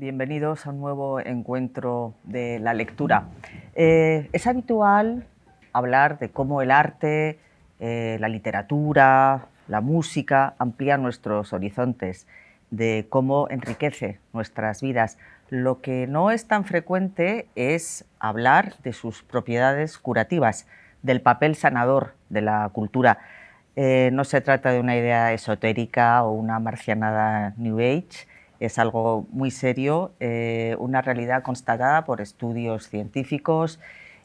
bienvenidos a un nuevo encuentro de la lectura. Es habitual hablar de cómo el arte, la literatura, la música amplían nuestros horizontes, de cómo enriquece nuestras vidas. Lo que no es tan frecuente es hablar de sus propiedades curativas, del papel sanador de la cultura. No se trata de una idea esotérica o una marcianada New Age, es algo muy serio, una realidad constatada por estudios científicos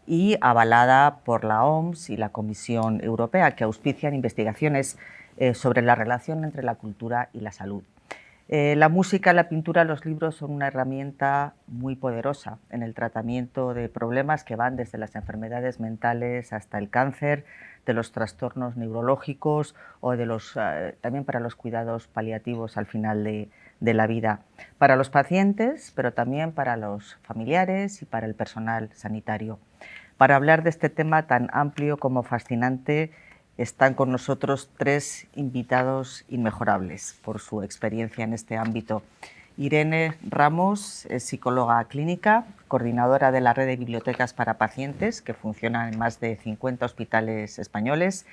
y avalada por la OMS y la Comisión Europea, que auspician investigaciones sobre la relación entre la cultura y la salud. La música, la pintura, los libros son una herramienta muy poderosa en el tratamiento de problemas que van desde las enfermedades mentales hasta el cáncer, de los trastornos neurológicos o también para los cuidados paliativos al final de la vida, para los pacientes, pero también para los familiares y para el personal sanitario. Para hablar de este tema tan amplio como fascinante, están con nosotros tres invitados inmejorables por su experiencia en este ámbito. Irene Ramos es psicóloga clínica, coordinadora de la red de bibliotecas para pacientes que funciona en más de 50 hospitales españoles.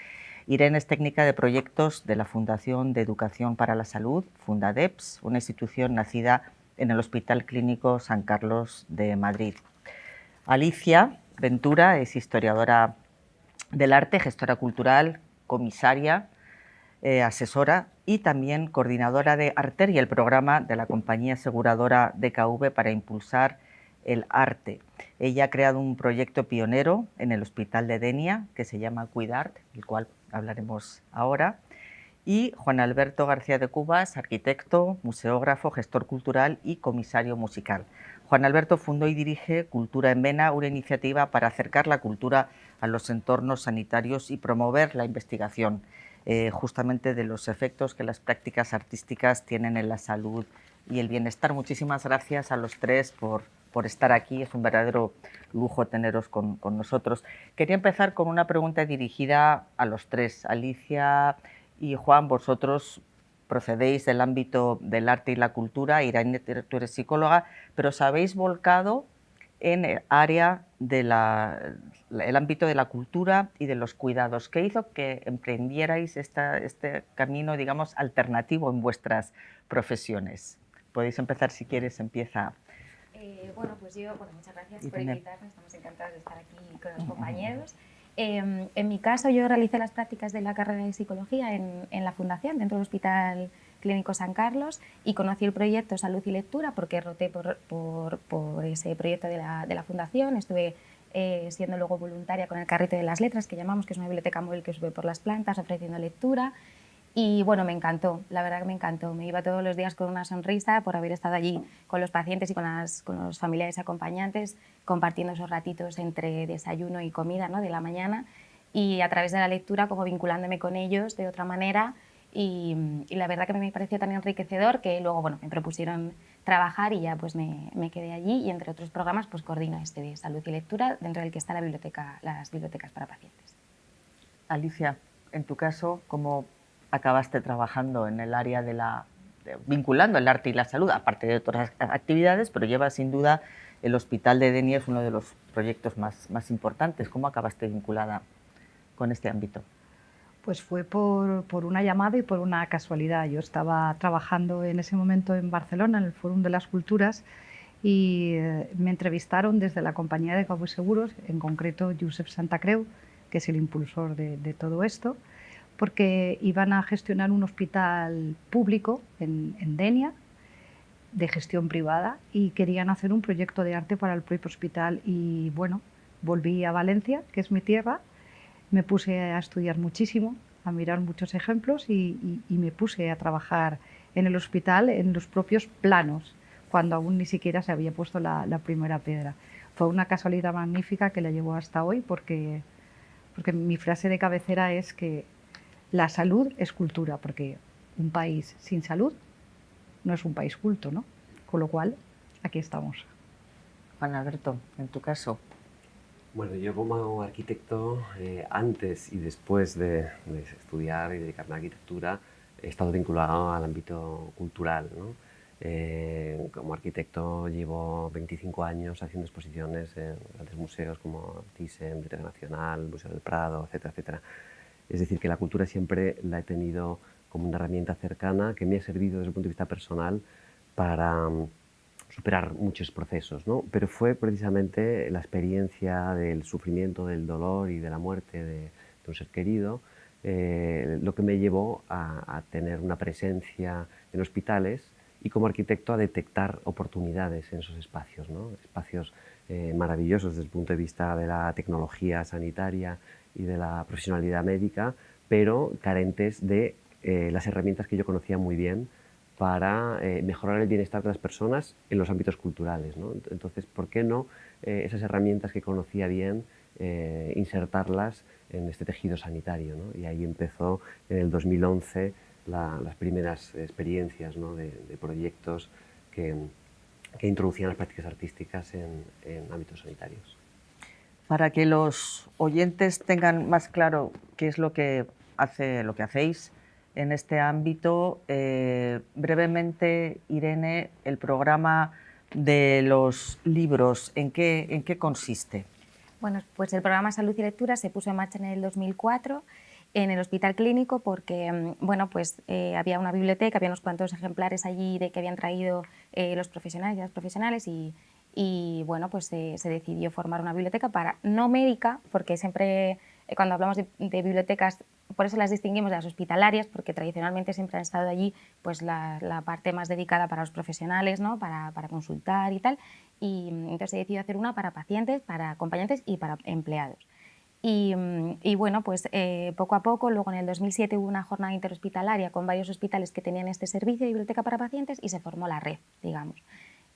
Irene es técnica de proyectos de la Fundación de Educación para la Salud, Fundadeps, una institución nacida en el Hospital Clínico San Carlos de Madrid. Alicia Ventura es historiadora del arte, gestora cultural, comisaria, asesora y también coordinadora de Arter y el programa de la compañía aseguradora DKV para impulsar el arte. Ella ha creado un proyecto pionero en el Hospital de Denia que se llama Cuidart, del cual hablaremos ahora. Y Juan Alberto García de Cubas, arquitecto, museógrafo, gestor cultural y comisario musical. Juan Alberto fundó y dirige Cultura en Vena, una iniciativa para acercar la cultura a los entornos sanitarios y promover la investigación justamente de los efectos que las prácticas artísticas tienen en la salud y el bienestar. Muchísimas gracias a los tres por estar aquí. Es un verdadero lujo teneros con nosotros. Quería empezar con una pregunta dirigida a los tres. Alicia y Juan, vosotros procedéis del ámbito del arte y la cultura. Irene, tú eres psicóloga, pero os habéis volcado en el área del ámbito de la cultura y de los cuidados. ¿Qué hizo que emprendierais este camino, digamos, alternativo en vuestras profesiones? Podéis empezar si quieres, empieza. Muchas gracias por invitarnos, estamos encantados de estar aquí con los compañeros. En mi caso, yo realicé las prácticas de la carrera de psicología en la Fundación, dentro del Hospital Clínico San Carlos, y conocí el proyecto Salud y Lectura porque roté por ese proyecto de la Fundación. Estuve siendo luego voluntaria con el Carrito de las Letras, que llamamos, que es una biblioteca móvil que sube por las plantas ofreciendo lectura. Y bueno, me encantó, la verdad que me encantó. Me iba todos los días con una sonrisa por haber estado allí con los pacientes y con los familiares acompañantes, compartiendo esos ratitos entre desayuno y comida, ¿no?, de la mañana, y a través de la lectura como vinculándome con ellos de otra manera. Y la verdad que me pareció tan enriquecedor que luego me propusieron trabajar y ya pues me quedé allí, y entre otros programas pues coordino este de salud y lectura, dentro del que está las bibliotecas para pacientes. Alicia, en tu caso, ¿cómo acabaste trabajando en el área vinculando el arte y la salud, aparte de otras actividades, pero lleva sin duda el Hospital de Denia es uno de los proyectos más importantes? ¿Cómo acabaste vinculada con este ámbito? Pues fue por una llamada y por una casualidad. Yo estaba trabajando en ese momento en Barcelona, en el Fórum de las Culturas, y me entrevistaron desde la compañía de Cabo Seguros, en concreto Josep Santacreu, que es el impulsor de todo esto, porque iban a gestionar un hospital público en Denia, de gestión privada, y querían hacer un proyecto de arte para el propio hospital. Y bueno, volví a Valencia, que es mi tierra, me puse a estudiar muchísimo, a mirar muchos ejemplos y me puse a trabajar en el hospital en los propios planos, cuando aún ni siquiera se había puesto la primera piedra. Fue una casualidad magnífica que la llevó hasta hoy, porque mi frase de cabecera es que la salud es cultura, porque un país sin salud no es un país culto, ¿no? Con lo cual, aquí estamos. Juan Alberto, en tu caso. Bueno, yo como arquitecto, antes y después de estudiar y dedicarme a la arquitectura, he estado vinculado al ámbito cultural, ¿no? Como arquitecto llevo 25 años haciendo exposiciones en grandes museos como Thyssen, Biblioteca Nacional, Museo del Prado, etcétera, etcétera. Es decir, que la cultura siempre la he tenido como una herramienta cercana que me ha servido desde el punto de vista personal para superar muchos procesos, ¿no? Pero fue precisamente la experiencia del sufrimiento, del dolor y de la muerte de un ser querido lo que me llevó a tener una presencia en hospitales y como arquitecto a detectar oportunidades en esos espacios, ¿no? Espacios maravillosos desde el punto de vista de la tecnología sanitaria y de la profesionalidad médica, pero carentes de las herramientas que yo conocía muy bien para mejorar el bienestar de las personas en los ámbitos culturales, ¿no? Entonces, ¿por qué no esas herramientas que conocía bien insertarlas en este tejido sanitario, ¿no? Y ahí empezó en el 2011 las primeras experiencias, ¿no? de proyectos que introducían las prácticas artísticas en ámbitos sanitarios. Para que los oyentes tengan más claro qué es lo que hacéis en este ámbito, brevemente, Irene, el programa de los libros, ¿en qué consiste? Bueno, pues el programa Salud y Lectura se puso en marcha en el 2004 en el Hospital Clínico porque bueno, pues, había una biblioteca, había unos cuantos ejemplares allí que habían traído los profesionales y las profesionales y bueno, pues se decidió formar una biblioteca no médica, porque siempre cuando hablamos de bibliotecas, por eso las distinguimos de las hospitalarias, porque tradicionalmente siempre han estado allí pues la parte más dedicada para los profesionales, ¿no? para consultar y tal, y entonces se decidió hacer una para pacientes, para acompañantes y para empleados. Y bueno, pues poco a poco, luego en el 2007 hubo una jornada interhospitalaria con varios hospitales que tenían este servicio de biblioteca para pacientes y se formó la red, digamos.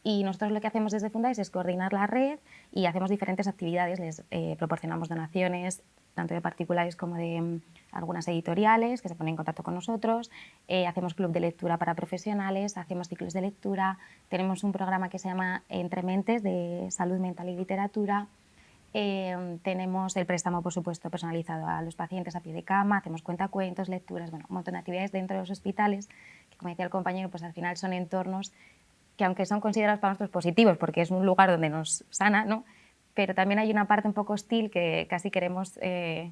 Y nosotros lo que hacemos desde Fundais es coordinar la red y hacemos diferentes actividades, les proporcionamos donaciones, tanto de particulares como de algunas editoriales que se ponen en contacto con nosotros, hacemos club de lectura para profesionales, hacemos ciclos de lectura, tenemos un programa que se llama Entre Mentes de salud mental y literatura, tenemos el préstamo, por supuesto, personalizado a los pacientes a pie de cama, hacemos cuentacuentos, lecturas, bueno, un montón de actividades dentro de los hospitales, que como decía el compañero, pues al final son entornos que aunque son considerados para nosotros positivos, porque es un lugar donde nos sana, ¿no? Pero también hay una parte un poco hostil que casi queremos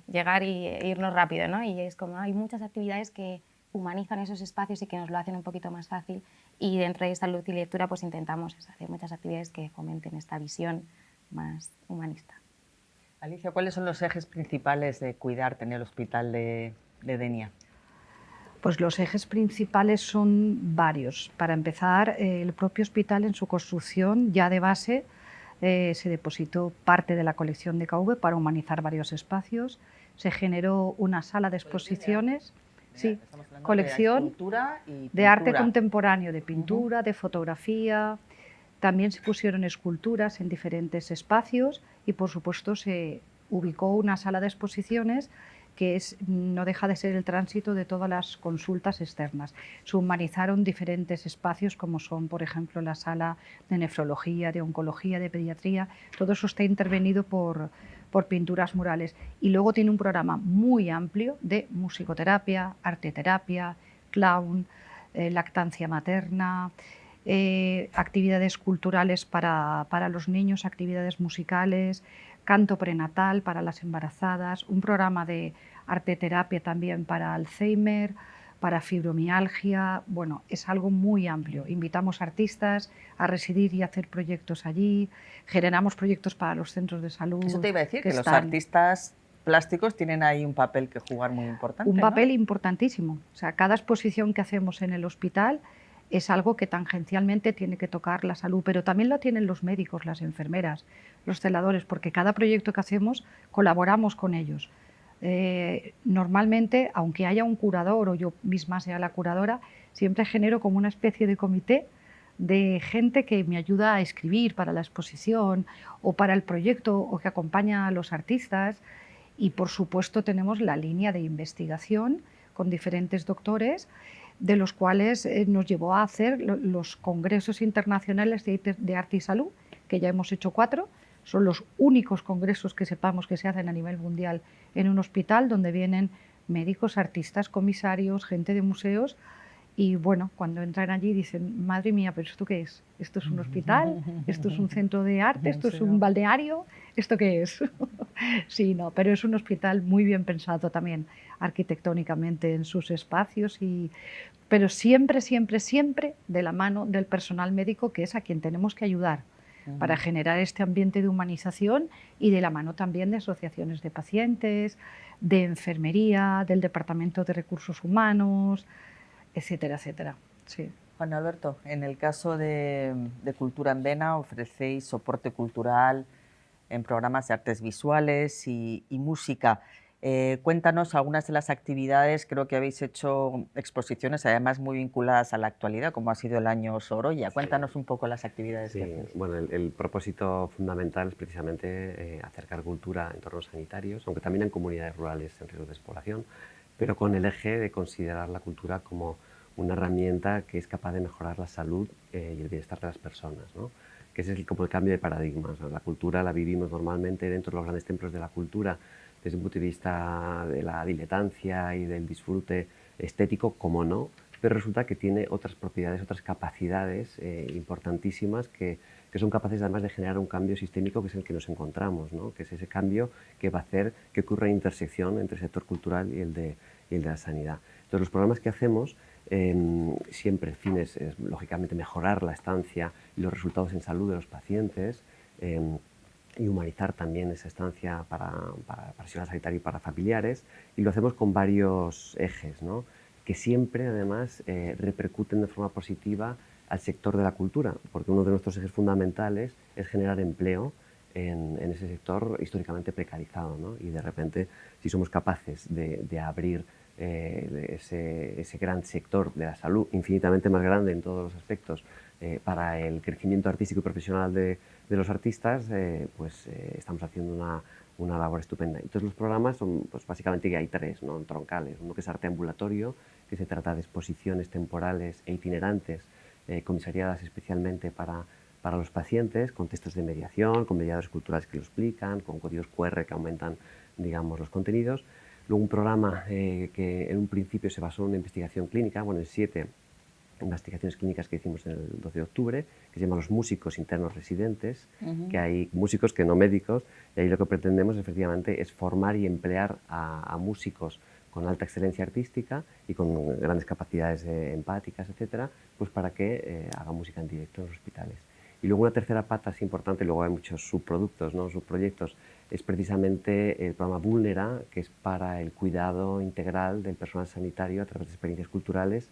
llegar e irnos rápido, ¿no? Y es como hay muchas actividades que humanizan esos espacios y que nos lo hacen un poquito más fácil, y dentro de salud y lectura pues intentamos hacer muchas actividades que fomenten esta visión más humanista. Alicia, ¿cuáles son los ejes principales de Cuidarte en el Hospital de Denia? Pues los ejes principales son varios. Para empezar, el propio hospital en su construcción ya de base se depositó parte de la colección de KV para humanizar varios espacios. Se generó una sala de exposiciones, sí, colección de arte contemporáneo, de pintura, de fotografía. También se pusieron esculturas en diferentes espacios y, por supuesto, se ubicó una sala de exposiciones que no deja de ser el tránsito de todas las consultas externas. Se humanizaron diferentes espacios como son, por ejemplo, la sala de nefrología, de oncología, de pediatría. Todo eso está intervenido por pinturas murales. Y luego tiene un programa muy amplio de musicoterapia, arteterapia, clown, lactancia materna, actividades culturales para los niños, actividades musicales, canto prenatal para las embarazadas, un programa de arteterapia también para Alzheimer, para fibromialgia. Bueno, es algo muy amplio. Invitamos artistas a residir y hacer proyectos allí, generamos proyectos para los centros de salud. Eso te iba a decir, que los artistas plásticos tienen ahí un papel que jugar muy importante. Un papel importantísimo. O sea, cada exposición que hacemos en el hospital es algo que tangencialmente tiene que tocar la salud, pero también lo tienen los médicos, las enfermeras, los celadores, porque cada proyecto que hacemos colaboramos con ellos. Normalmente, aunque haya un curador o yo misma sea la curadora, siempre genero como una especie de comité de gente que me ayuda a escribir para la exposición o para el proyecto o que acompaña a los artistas. Y por supuesto tenemos la línea de investigación con diferentes doctores, de los cuales nos llevó a hacer los congresos internacionales de arte y salud, que ya hemos hecho 4. Son los únicos congresos que sepamos que se hacen a nivel mundial en un hospital, donde vienen médicos, artistas, comisarios, gente de museos, Y bueno, cuando entran allí dicen, madre mía, pero ¿esto qué es? ¿Esto es un hospital? ¿Esto es un centro de arte? ¿Esto es un balneario? ¿Esto qué es? Sí, no, pero es un hospital muy bien pensado también arquitectónicamente en sus espacios, pero siempre, siempre, siempre de la mano del personal médico, que es a quien tenemos que ayudar para generar este ambiente de humanización, y de la mano también de asociaciones de pacientes, de enfermería, del Departamento de Recursos Humanos, etcétera, etcétera. Sí. Juan Alberto, en el caso de Cultura en Vena ofrecéis soporte cultural en programas de artes visuales y música. Cuéntanos algunas de las actividades. Creo que habéis hecho exposiciones, además muy vinculadas a la actualidad, como ha sido el año Sorolla. Cuéntanos un poco las actividades que hacéis. Bueno, el propósito fundamental es precisamente acercar cultura a entornos sanitarios, aunque también en comunidades rurales en riesgo de despoblación, pero con el eje de considerar la cultura como una herramienta que es capaz de mejorar la salud y el bienestar de las personas, ¿no? Que ese es como el cambio de paradigma. O sea, la cultura la vivimos normalmente dentro de los grandes templos de la cultura desde un punto de vista de la diletancia y del disfrute estético, como no, pero resulta que tiene otras propiedades, otras capacidades importantísimas que son capaces además de generar un cambio sistémico, que es el que nos encontramos, ¿no? Que es ese cambio que va a hacer que ocurra una intersección entre el sector cultural y el de la sanidad. Entonces, los programas que hacemos siempre el fin es, lógicamente, mejorar la estancia y los resultados en salud de los pacientes, y humanizar también esa estancia para personal sanitario y para familiares, y lo hacemos con varios ejes, ¿no? Que siempre, además, repercuten de forma positiva al sector de la cultura, porque uno de nuestros ejes fundamentales es generar empleo en ese sector históricamente precarizado, ¿no? Y de repente, si somos capaces de abrir ese gran sector de la salud, infinitamente más grande en todos los aspectos, para el crecimiento artístico y profesional de los artistas, estamos haciendo una labor estupenda. Entonces, los programas son, pues, básicamente, que hay tres, ¿no?, troncales. Uno que es arte ambulatorio, que se trata de exposiciones temporales e itinerantes, comisariadas especialmente para los pacientes, con textos de mediación, con mediadores culturales que lo explican, con códigos QR que aumentan, digamos, los contenidos. Luego, un programa que en un principio se basó en una investigación clínica, bueno, en 7 investigaciones clínicas que hicimos en el 12 de octubre, que se llama Los músicos internos residentes, que hay músicos que no médicos, y ahí lo que pretendemos efectivamente es formar y emplear a músicos con alta excelencia artística y con grandes capacidades empáticas, etcétera, pues para que hagan música en directo en los hospitales. Y luego una tercera pata así importante, luego hay muchos subproductos, ¿no?, subproyectos, es precisamente el programa Vulnera, que es para el cuidado integral del personal sanitario a través de experiencias culturales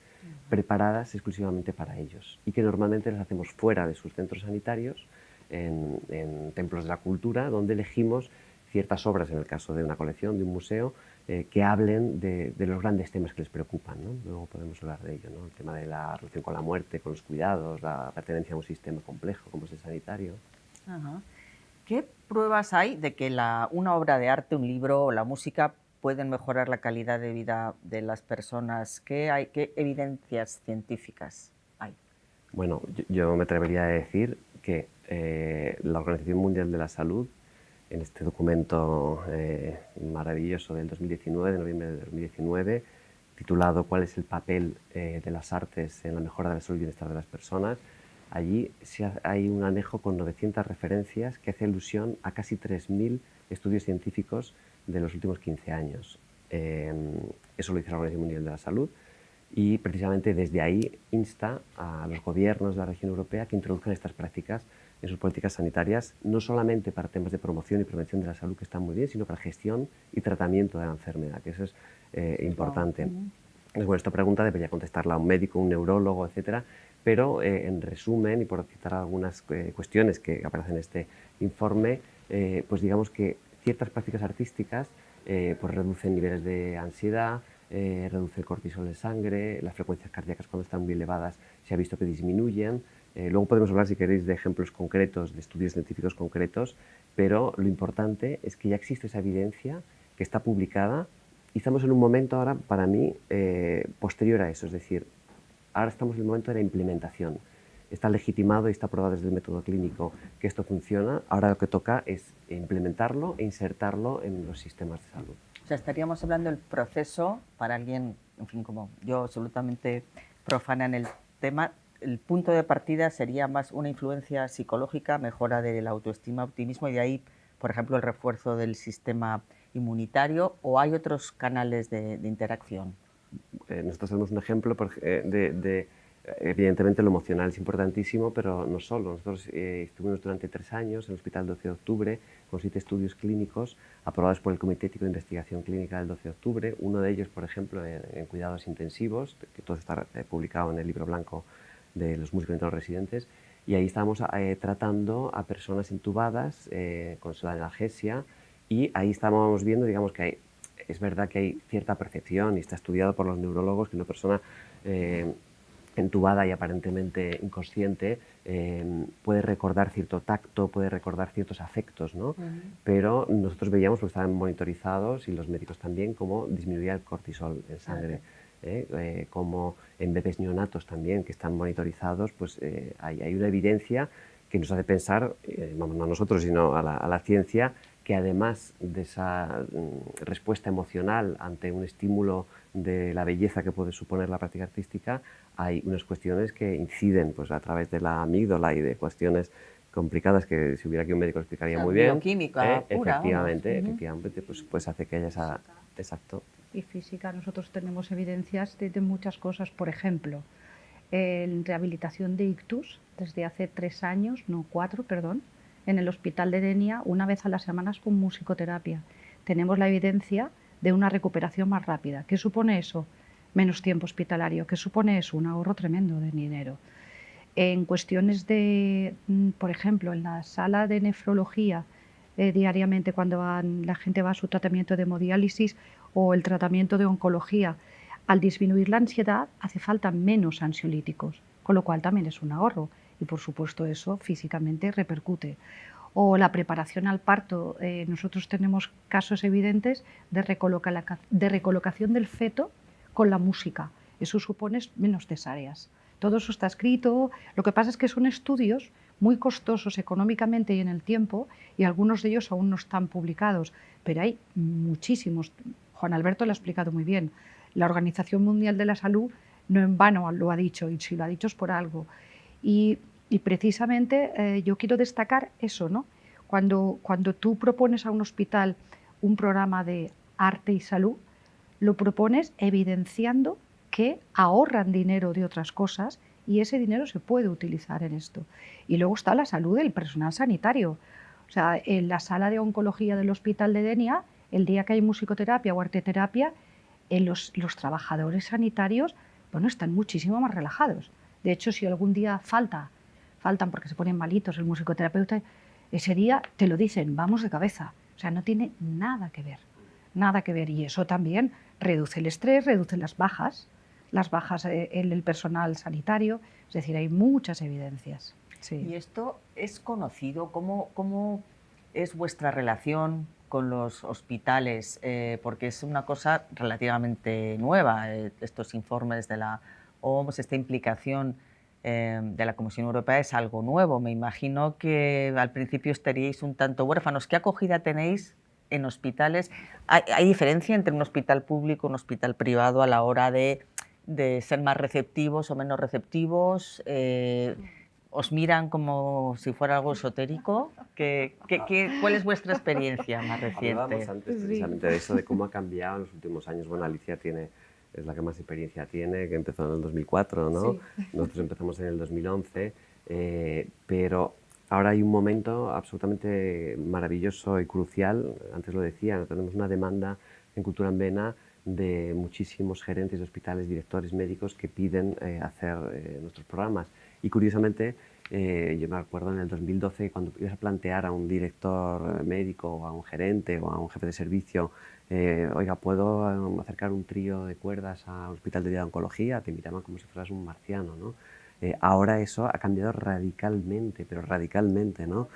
preparadas exclusivamente para ellos, y que normalmente las hacemos fuera de sus centros sanitarios, en templos de la cultura, donde elegimos ciertas obras, en el caso de una colección, de un museo, que hablen de los grandes temas que les preocupan, ¿no? Luego podemos hablar de ello, ¿no? El tema de la relación con la muerte, con los cuidados, la pertenencia a un sistema complejo como es el sanitario. Ajá. ¿Qué pruebas hay de que una obra de arte, un libro o la música pueden mejorar la calidad de vida de las personas? ¿Qué evidencias científicas hay? Bueno, yo me atrevería a decir que la Organización Mundial de la Salud, en este documento maravilloso del 2019, de noviembre de 2019, titulado ¿Cuál es el papel de las artes en la mejora de la salud y bienestar de las personas?, allí hay un anejo con 900 referencias que hace alusión a casi 3.000 estudios científicos de los últimos 15 años. Eso lo dice la Organización Mundial de la Salud, y precisamente desde ahí insta a los gobiernos de la región europea que introduzcan estas prácticas en sus políticas sanitarias, no solamente para temas de promoción y prevención de la salud, que están muy bien, sino para gestión y tratamiento de la enfermedad, que eso es importante. Entonces, bueno, esta pregunta debería contestarla un médico, un neurólogo, etcétera, pero en resumen, y por citar algunas cuestiones que aparecen en este informe, pues digamos que ciertas prácticas artísticas pues reducen niveles de ansiedad, reduce el cortisol en sangre, las frecuencias cardíacas cuando están muy elevadas se ha visto que disminuyen. Luego podemos hablar, si queréis, de ejemplos concretos, de estudios científicos concretos, pero lo importante es que ya existe esa evidencia que está publicada, y estamos en un momento ahora, para mí, posterior a eso, es decir, ahora estamos en el momento de la implementación. Está legitimado y está probado desde el método clínico que esto funciona. Ahora lo que toca es implementarlo e insertarlo en los sistemas de salud. O sea, estaríamos hablando del proceso para alguien, en fin, como yo, absolutamente profana en el tema, el punto de partida sería más una influencia psicológica, mejora de la autoestima, optimismo, y de ahí, por ejemplo, el refuerzo del sistema inmunitario, ¿o hay otros canales de interacción? Nosotros tenemos un ejemplo evidentemente lo emocional es importantísimo, pero no solo. Nosotros estuvimos durante 3 años en el Hospital 12 de Octubre con 7 estudios clínicos aprobados por el Comité Ético de Investigación Clínica del 12 de Octubre. Uno de ellos, por ejemplo, en cuidados intensivos, que todo está publicado en el libro blanco de los músicos internos residentes, y ahí estábamos tratando a personas intubadas con analgesia, y ahí estábamos viendo, digamos, que es verdad que hay cierta percepción, y está estudiado por los neurólogos, que una persona entubada y aparentemente inconsciente puede recordar cierto tacto, puede recordar ciertos afectos, ¿no? Pero nosotros veíamos, porque estaban monitorizados, y los médicos también, cómo disminuía el cortisol en sangre. Como en bebés neonatos también, que están monitorizados, pues hay una evidencia que nos hace pensar, no a nosotros, sino a la ciencia, que además de esa respuesta emocional ante un estímulo de la belleza que puede suponer la práctica artística, hay unas cuestiones que inciden, pues, a través de la amígdala y de cuestiones complicadas que, si hubiera aquí un médico, lo explicaría muy bien. Bioquímica pura. Efectivamente, pues hace que haya esa... Exacto. Y física, nosotros tenemos evidencias de muchas cosas. Por ejemplo, en rehabilitación de ictus, desde hace 3 años, no 4, perdón, en el Hospital de Denia, una vez a las semanas con musicoterapia. Tenemos la evidencia de una recuperación más rápida. ¿Qué supone eso? Menos tiempo hospitalario. ¿Qué supone eso? Un ahorro tremendo de dinero. En cuestiones de, por ejemplo, en la sala de nefrología, diariamente cuando la gente va a su tratamiento de hemodiálisis o el tratamiento de oncología, al disminuir la ansiedad hace falta menos ansiolíticos, con lo cual también es un ahorro, y por supuesto eso físicamente repercute. O la preparación al parto, nosotros tenemos casos evidentes de recolocación del feto con la música. Eso supone menos cesáreas. Todo eso está escrito. Lo que pasa es que son estudios muy costosos económicamente y en el tiempo, y algunos de ellos aún no están publicados, pero hay muchísimos. Juan Alberto lo ha explicado muy bien. La Organización Mundial de la Salud no en vano lo ha dicho, y si lo ha dicho es por algo. Y precisamente yo quiero destacar eso, ¿no? Cuando tú propones a un hospital un programa de arte y salud, lo propones evidenciando que ahorran dinero de otras cosas, y ese dinero se puede utilizar en esto. Y luego está la salud del personal sanitario. O sea, en la sala de oncología del Hospital de Denia, el día que hay musicoterapia o arteterapia, los trabajadores sanitarios, bueno, están muchísimo más relajados. De hecho, si algún día faltan porque se ponen malitos el musicoterapeuta, ese día te lo dicen, vamos de cabeza. O sea, no tiene nada que ver, nada que ver. Y eso también reduce el estrés, reduce las bajas en el personal sanitario. Es decir, hay muchas evidencias. Sí. ¿Y esto es conocido? ¿Cómo es vuestra relación con los hospitales? Porque es una cosa relativamente nueva, estos informes de la OMS, esta implicación de la Comisión Europea es algo nuevo. Me imagino que al principio estaríais un tanto huérfanos. ¿Qué acogida tenéis en hospitales? ¿Hay diferencia entre un hospital público y un hospital privado a la hora de ser más receptivos o menos receptivos? ¿Os miran como si fuera algo esotérico? ¿Cuál es vuestra experiencia más reciente? Hablábamos antes precisamente de eso, de cómo ha cambiado en los últimos años. Bueno, Alicia es la que más experiencia tiene, que empezó en el 2004, ¿no? Sí. Nosotros empezamos en el 2011, pero ahora hay un momento absolutamente maravilloso y crucial. Antes lo decía, tenemos una demanda en Cultura en Vena de muchísimos gerentes de hospitales, directores médicos que piden hacer nuestros programas. Y curiosamente, yo me acuerdo en el 2012, cuando ibas a plantear a un director médico o a un gerente o a un jefe de servicio, oiga, ¿puedo acercar un trío de cuerdas a un hospital de día de oncología? Te miraban como si fueras un marciano, ¿no? Ahora eso ha cambiado radicalmente, pero radicalmente, ¿no?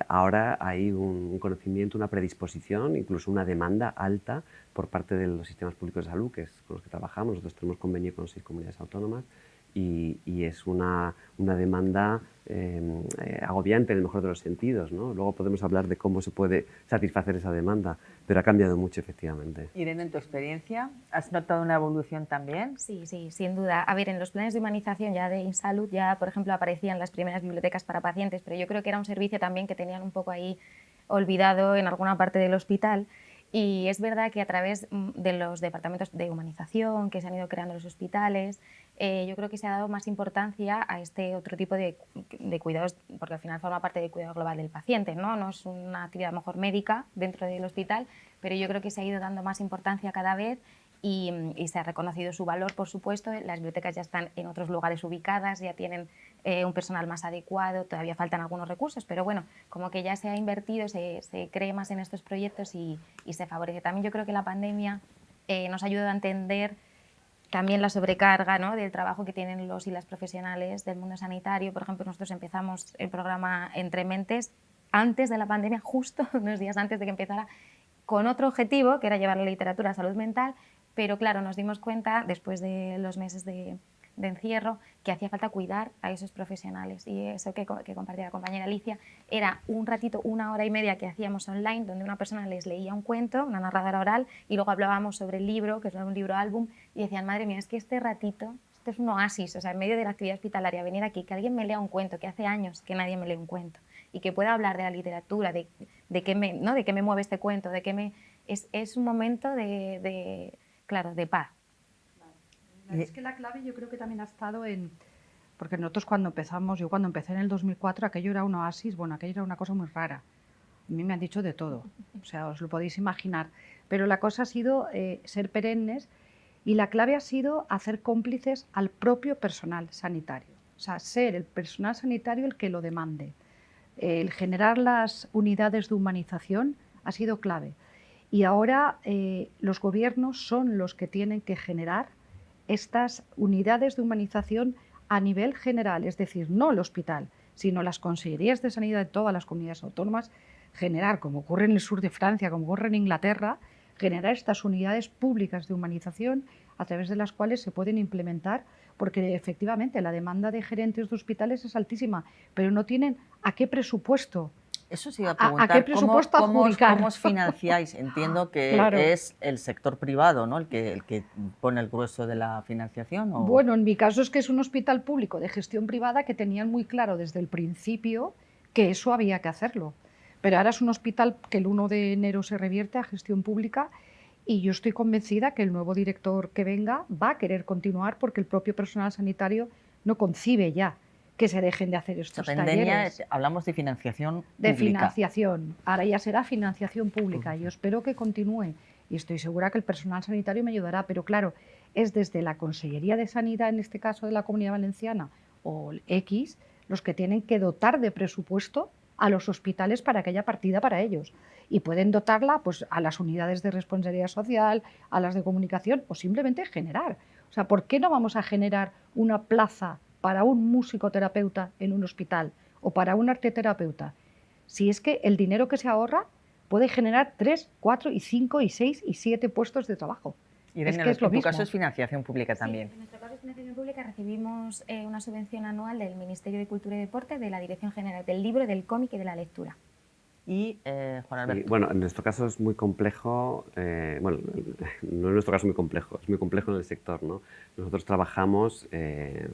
Ahora hay un conocimiento, una predisposición, incluso una demanda alta por parte de los sistemas públicos de salud, que es con los que trabajamos. Nosotros tenemos convenio con 6 comunidades autónomas, y es una demanda agobiante en el mejor de los sentidos, ¿no? Luego podemos hablar de cómo se puede satisfacer esa demanda, pero ha cambiado mucho, efectivamente. Irene, en tu experiencia, ¿has notado una evolución también? Sí, sí, sin duda. A ver, en los planes de humanización ya de InSalud ya, por ejemplo, aparecían las primeras bibliotecas para pacientes, pero yo creo que era un servicio también que tenían un poco ahí olvidado en alguna parte del hospital. Y es verdad que a través de los departamentos de humanización que se han ido creando en los hospitales, yo creo que se ha dado más importancia a este otro tipo de cuidados, porque al final forma parte del cuidado global del paciente, ¿no? No es una actividad a lo mejor médica dentro del hospital, pero yo creo que se ha ido dando más importancia cada vez y se ha reconocido su valor, por supuesto. Las bibliotecas ya están en otros lugares ubicadas, ya tienen un personal más adecuado, todavía faltan algunos recursos, pero bueno, como que ya se ha invertido, se cree más en estos proyectos y se favorece. También yo creo que la pandemia nos ha ayudado a entender también la sobrecarga, ¿no?, del trabajo que tienen los y las profesionales del mundo sanitario. Por ejemplo, nosotros empezamos el programa Entre Mentes antes de la pandemia, justo unos días antes de que empezara, con otro objetivo, que era llevar la literatura a salud mental, pero claro, nos dimos cuenta, después de los meses de encierro, que hacía falta cuidar a esos profesionales. Y eso que compartía la compañera Alicia era un ratito, 1 hora y media que hacíamos online, donde una persona les leía un cuento, una narradora oral, y luego hablábamos sobre el libro, que es un libro álbum, y decían, madre mía, es que este ratito, esto es un oasis, o sea, en medio de la actividad hospitalaria, venir aquí, que alguien me lea un cuento, que hace años que nadie me lee un cuento, y que pueda hablar de la literatura, de qué me mueve este cuento, es un momento claro, de paz. Es que la clave yo creo que también ha estado en, porque nosotros cuando empezamos, yo cuando empecé en el 2004, aquello era un oasis, bueno, aquello era una cosa muy rara. A mí me han dicho de todo, o sea, os lo podéis imaginar. Pero la cosa ha sido ser perennes y la clave ha sido hacer cómplices al propio personal sanitario. O sea, ser el personal sanitario el que lo demande. El generar las unidades de humanización ha sido clave. Y ahora los gobiernos son los que tienen que generar estas unidades de humanización a nivel general, es decir, no el hospital, sino las consellerías de sanidad de todas las comunidades autónomas, generar, como ocurre en el sur de Francia, como ocurre en Inglaterra, generar estas unidades públicas de humanización a través de las cuales se pueden implementar, porque efectivamente la demanda de gerentes de hospitales es altísima, pero no tienen a qué presupuesto. Eso sí iba a preguntar, ¿A qué presupuesto adjudicar? ¿cómo os financiáis? Entiendo que Claro. es el sector privado, ¿no?, el que pone el grueso de la financiación. ¿O? Bueno, en mi caso es que es un hospital público de gestión privada que tenían muy claro desde el principio que eso había que hacerlo. Pero ahora es un hospital que el 1 de enero se revierte a gestión pública y yo estoy convencida que el nuevo director que venga va a querer continuar porque el propio personal sanitario no concibe ya que se dejen de hacer estos talleres. Hablamos de financiación pública. De financiación. Ahora ya será financiación pública. Yo espero que continúe y estoy segura que el personal sanitario me ayudará, pero claro, es desde la Consellería de Sanidad, en este caso de la Comunidad Valenciana, o X, los que tienen que dotar de presupuesto a los hospitales para que haya partida para ellos. Y pueden dotarla pues, a las unidades de responsabilidad social, a las de comunicación o simplemente generar. O sea, ¿por qué no vamos a generar una plaza para un musicoterapeuta en un hospital o para un arteterapeuta? Si es que el dinero que se ahorra puede generar 3, 4 y 5 y 6 y 7 puestos de trabajo. Irene, es que es lo en tu mismo. caso es financiación pública también. Sí, en nuestro caso es financiación pública. Recibimos una subvención anual del Ministerio de Cultura y Deporte, de la Dirección General del Libro, del Cómic y de la Lectura. Y Juan Alberto. Sí, bueno, en nuestro caso es muy complejo, bueno, no en nuestro caso es muy complejo en el sector, ¿no? Nosotros trabajamos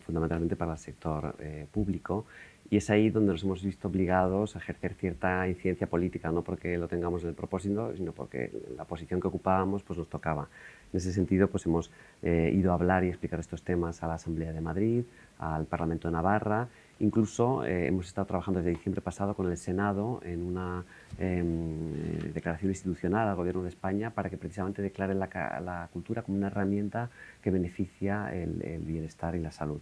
fundamentalmente para el sector público y es ahí donde nos hemos visto obligados a ejercer cierta incidencia política, no porque lo tengamos en el propósito, sino porque la posición que ocupábamos pues, nos tocaba. En ese sentido, pues hemos ido a hablar y explicar estos temas a la Asamblea de Madrid, al Parlamento de Navarra. Incluso hemos estado trabajando desde diciembre pasado con el Senado en una declaración institucional al Gobierno de España para que precisamente declare la cultura como una herramienta que beneficia el bienestar y la salud.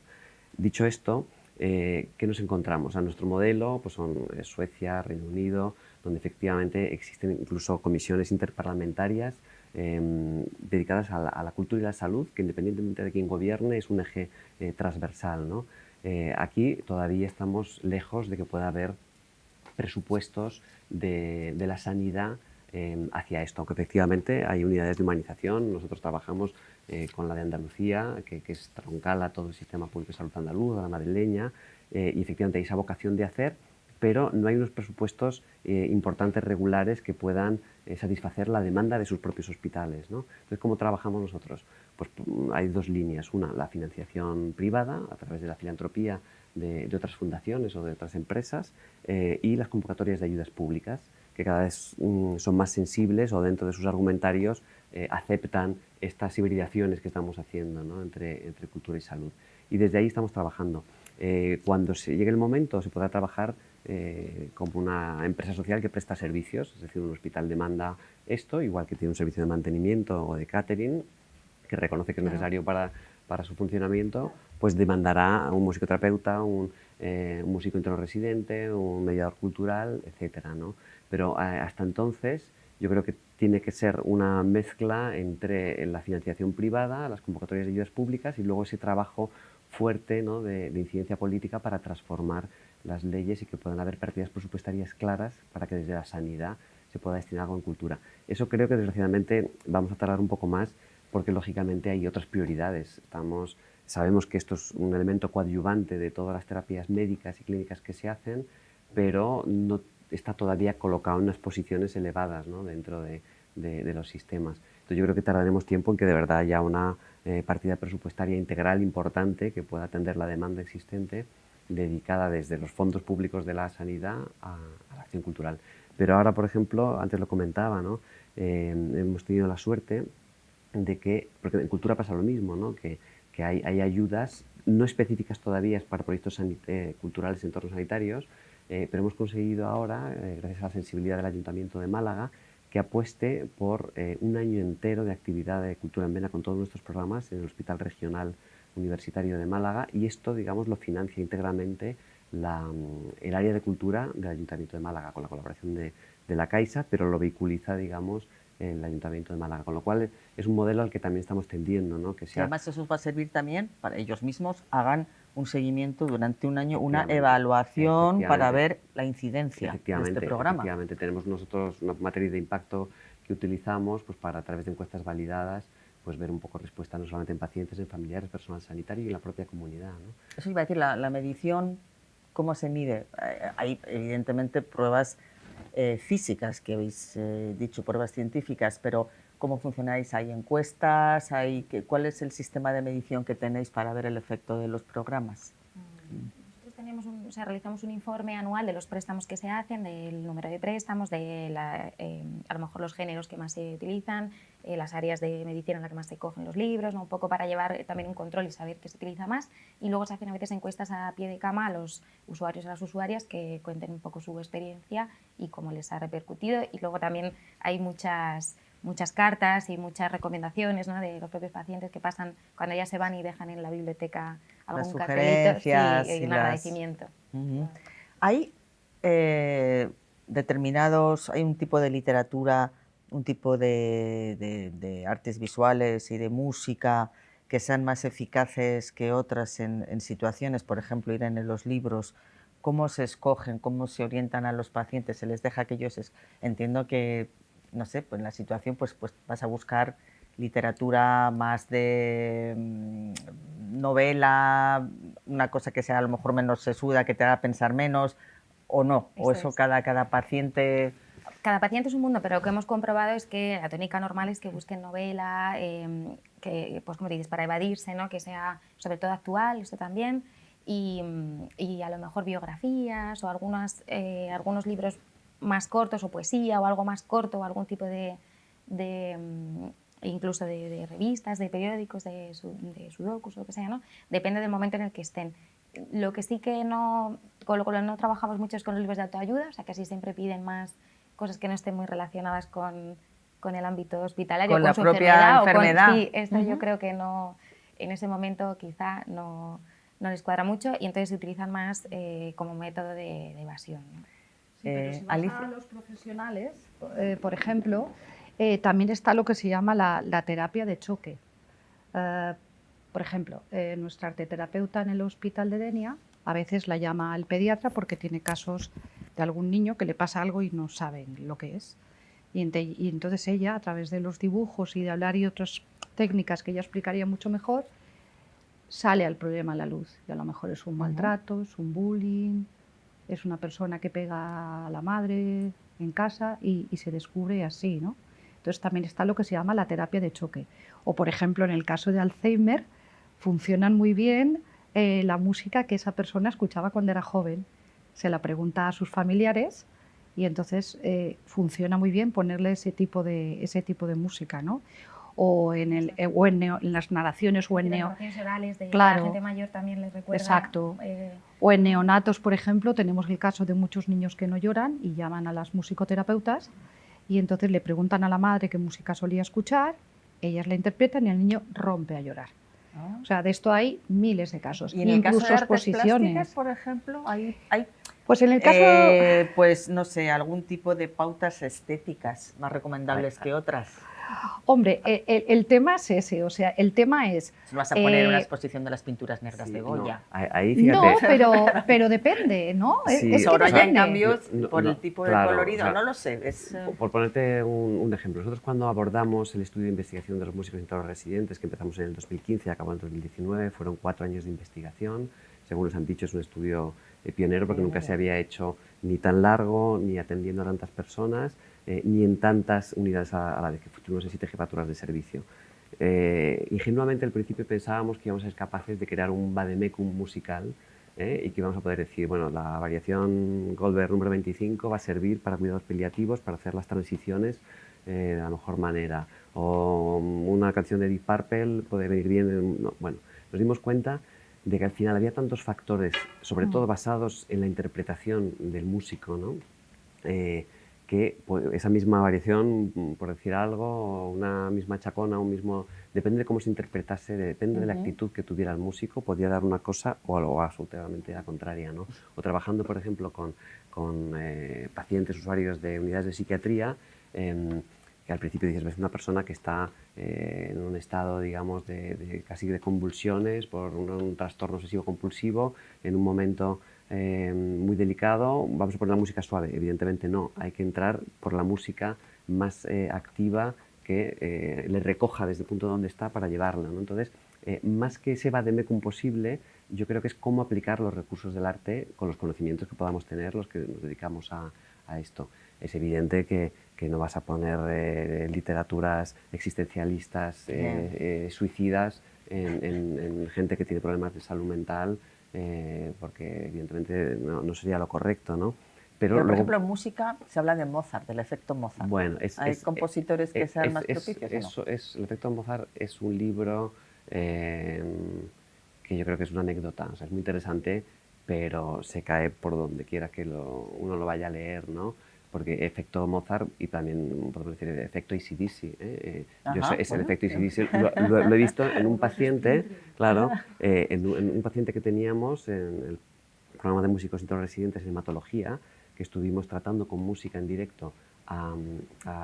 Dicho esto, ¿qué nos encontramos? A nuestro modelo pues son Suecia, Reino Unido, donde efectivamente existen incluso comisiones interparlamentarias dedicadas a la cultura y la salud, que independientemente de quién gobierne es un eje transversal, ¿no? Aquí todavía estamos lejos de que pueda haber presupuestos de la sanidad hacia esto, aunque efectivamente hay unidades de humanización. Nosotros trabajamos con la de Andalucía, que es troncal a todo el sistema público de salud andaluz, a la madrileña, y efectivamente hay esa vocación de hacer, pero no hay unos presupuestos importantes, regulares, que puedan satisfacer la demanda de sus propios hospitales, ¿no? Entonces, ¿cómo trabajamos nosotros? Pues hay dos líneas. Una, la financiación privada, a través de la filantropía de otras fundaciones o de otras empresas, y las convocatorias de ayudas públicas, que cada vez son más sensibles o dentro de sus argumentarios aceptan estas hibridaciones que estamos haciendo, ¿no? entre cultura y salud. Y desde ahí estamos trabajando. Cuando se llegue el momento se podrá trabajar como una empresa social que presta servicios, es decir, un hospital demanda esto, igual que tiene un servicio de mantenimiento o de catering, que reconoce que es necesario para su funcionamiento, pues demandará a un musicoterapeuta, un músico interno residente, un mediador cultural, etcétera, ¿no? Pero hasta entonces yo creo que tiene que ser una mezcla entre la financiación privada, las convocatorias de ayudas públicas y luego ese trabajo fuerte, ¿no? de incidencia política para transformar las leyes y que puedan haber partidas presupuestarias claras para que desde la sanidad se pueda destinar algo en cultura. Eso creo que desgraciadamente vamos a tardar un poco más porque lógicamente hay otras prioridades. Sabemos que esto es un elemento coadyuvante de todas las terapias médicas y clínicas que se hacen, pero no está todavía colocado en unas posiciones elevadas, ¿no? dentro de los sistemas. Entonces yo creo que tardaremos tiempo en que de verdad haya una partida presupuestaria integral importante que pueda atender la demanda existente, dedicada desde los fondos públicos de la sanidad a la acción cultural. Pero ahora, por ejemplo, antes lo comentaba, ¿no? Hemos tenido la suerte de que, porque en cultura pasa lo mismo, ¿no? que hay ayudas no específicas todavía para proyectos culturales en entornos sanitarios, pero hemos conseguido ahora, gracias a la sensibilidad del Ayuntamiento de Málaga, que apueste por un año entero de actividad de cultura en vena con todos nuestros programas en el Hospital Regional Universitario de Málaga, y esto, digamos, lo financia íntegramente el área de cultura del Ayuntamiento de Málaga, con la colaboración de la Caixa, pero lo vehiculiza, digamos, el Ayuntamiento de Málaga, con lo cual es un modelo al que también estamos tendiendo, ¿no? Que sea... Y además eso va a servir también para ellos mismos hagan un seguimiento durante un año, una evaluación para ver la incidencia de este programa. Efectivamente, tenemos nosotros una matriz de impacto que utilizamos pues, para, a través de encuestas validadas, pues ver un poco respuesta no solamente en pacientes, en familiares, personal sanitario y en la propia comunidad, ¿no? Eso iba a decir, la medición, ¿cómo se mide? Hay evidentemente pruebas físicas que habéis dicho, pruebas científicas, pero ¿cómo funcionáis? ¿Hay encuestas? ¿Cuál es el sistema de medición que tenéis para ver el efecto de los programas? Nosotros tenemos realizamos un informe anual de los préstamos que se hacen, del número de préstamos, de a lo mejor los géneros que más se utilizan, las áreas de medicina en las que más se cogen los libros, ¿no? Un poco para llevar también un control y saber qué se utiliza más. Y luego se hacen a veces encuestas a pie de cama a los usuarios y a las usuarias que cuenten un poco su experiencia y cómo les ha repercutido. Y luego también hay muchas cartas y muchas recomendaciones, ¿no? de los propios pacientes que pasan cuando ya se van y dejan en la biblioteca algún cartelito, sí, y un agradecimiento. Hay hay un tipo de literatura, un tipo de artes visuales y de música que sean más eficaces que otras en situaciones, por ejemplo, Irene, en los libros. ¿Cómo se escogen? ¿Cómo se orientan a los pacientes? ¿Se les deja que ellos... Entiendo que, no sé, pues en la situación pues vas a buscar literatura más de novela, una cosa que sea a lo mejor menos sesuda, que te haga pensar menos, o no, o eso cada paciente... Cada paciente es un mundo, pero lo que hemos comprobado es que la tónica normal es que busquen novela, que, pues como dices, para evadirse, ¿no? Que sea sobre todo actual, esto también, y a lo mejor biografías o algunos libros más cortos o poesía o algo más corto o algún tipo incluso de revistas, de periódicos, de sudokus o lo que sea, ¿no? Depende del momento en el que estén. Lo que sí que con lo que no trabajamos mucho es con los libros de autoayuda, o sea que así siempre piden más cosas que no estén muy relacionadas con el ámbito hospitalario, con la su propia enfermedad. Sí, esto yo creo que no, en ese momento quizá no les cuadra mucho y entonces se utilizan más como método de evasión, ¿no? Sí, pero si vas a los profesionales, por ejemplo, también está lo que se llama la terapia de choque. Por ejemplo, nuestra arteterapeuta en el hospital de Denia a veces la llama al pediatra porque tiene casos de algún niño que le pasa algo y no saben lo que es. Y entonces ella, a través de los dibujos y de hablar y otras técnicas que ella explicaría mucho mejor, sale al problema a la luz. Y a lo mejor es un maltrato, es un bullying, es una persona que pega a la madre en casa y se descubre así, ¿no? Entonces también está lo que se llama la terapia de choque. O por ejemplo, en el caso de Alzheimer, funcionan muy bien la música que esa persona escuchaba cuando era joven. Se la pregunta a sus familiares y entonces funciona muy bien ponerle ese tipo de música, ¿no? O en las narraciones o en narraciones orales de claro, la gente mayor también les recuerda. Exacto. O en neonatos, por ejemplo, tenemos el caso de muchos niños que no lloran y llaman a las musicoterapeutas y entonces le preguntan a la madre qué música solía escuchar, ellas la interpretan y el niño rompe a llorar. O sea, de esto hay miles de casos. Y en el incluso caso de artes exposiciones. plásticas, por ejemplo, hay Pues en el caso, pues no sé, algún tipo de pautas estéticas más recomendables que otras. hombre, el tema es ese, o sea, el tema es... Si vas a poner una exposición de las pinturas negras de Goya. No, ahí, fíjate. No, pero depende, ¿no? Sí, es que Sorolla, en depende. cambio, por el tipo de claro, colorido, o sea, no lo sé. Por ponerte un ejemplo, nosotros cuando abordamos el estudio de investigación de los músicos internos residentes, que empezamos en el 2015 y acabó en el 2019, fueron 4 años de investigación. Según nos han dicho, es un estudio pionero porque nunca se había hecho ni tan largo, ni atendiendo a tantas personas, ni en tantas unidades a la vez, que tuvimos en 7 jefaturas de servicio. Ingenuamente al principio pensábamos que íbamos a ser capaces de crear un vademecum musical y que íbamos a poder decir, bueno, la variación Goldberg número 25 va a servir para cuidados paliativos, para hacer las transiciones de la mejor manera, o una canción de Deep Purple puede venir bien. No, bueno, nos dimos cuenta de que al final había tantos factores, sobre todo basados en la interpretación del músico, ¿no? Que pues, esa misma variación, por decir algo, una misma chacona, un mismo... Depende de cómo se interpretase, depende de la actitud que tuviera el músico, podía dar una cosa o algo absolutamente la contraria, ¿no? O trabajando, por ejemplo, con pacientes, usuarios de unidades de psiquiatría, que al principio dices, ves una persona que está en un estado, digamos, casi de convulsiones por un trastorno obsesivo-compulsivo, en un momento muy delicado, vamos a poner la música suave. Evidentemente no, hay que entrar por la música más activa que le recoja desde el punto donde está para llevarla, ¿no? Entonces, más que ese vademecum posible, yo creo que es cómo aplicar los recursos del arte con los conocimientos que podamos tener los que nos dedicamos a esto. Es evidente que no vas a poner literaturas existencialistas, suicidas en gente que tiene problemas de salud mental, porque evidentemente no sería lo correcto, ¿no? Pero por ejemplo, en música se habla de Mozart, del efecto Mozart. Bueno, ¿Hay compositores que sean más propicios o no? El efecto Mozart es un libro que yo creo que es una anécdota, o sea, es muy interesante, pero se cae por donde quiera que uno lo vaya a leer, ¿no? Porque efecto Mozart, y también podemos decir efecto AC/DC. El efecto AC/DC lo he visto en un paciente, claro, en un paciente que teníamos en el programa de músicos internos residentes en hematología, que estuvimos tratando con música en directo a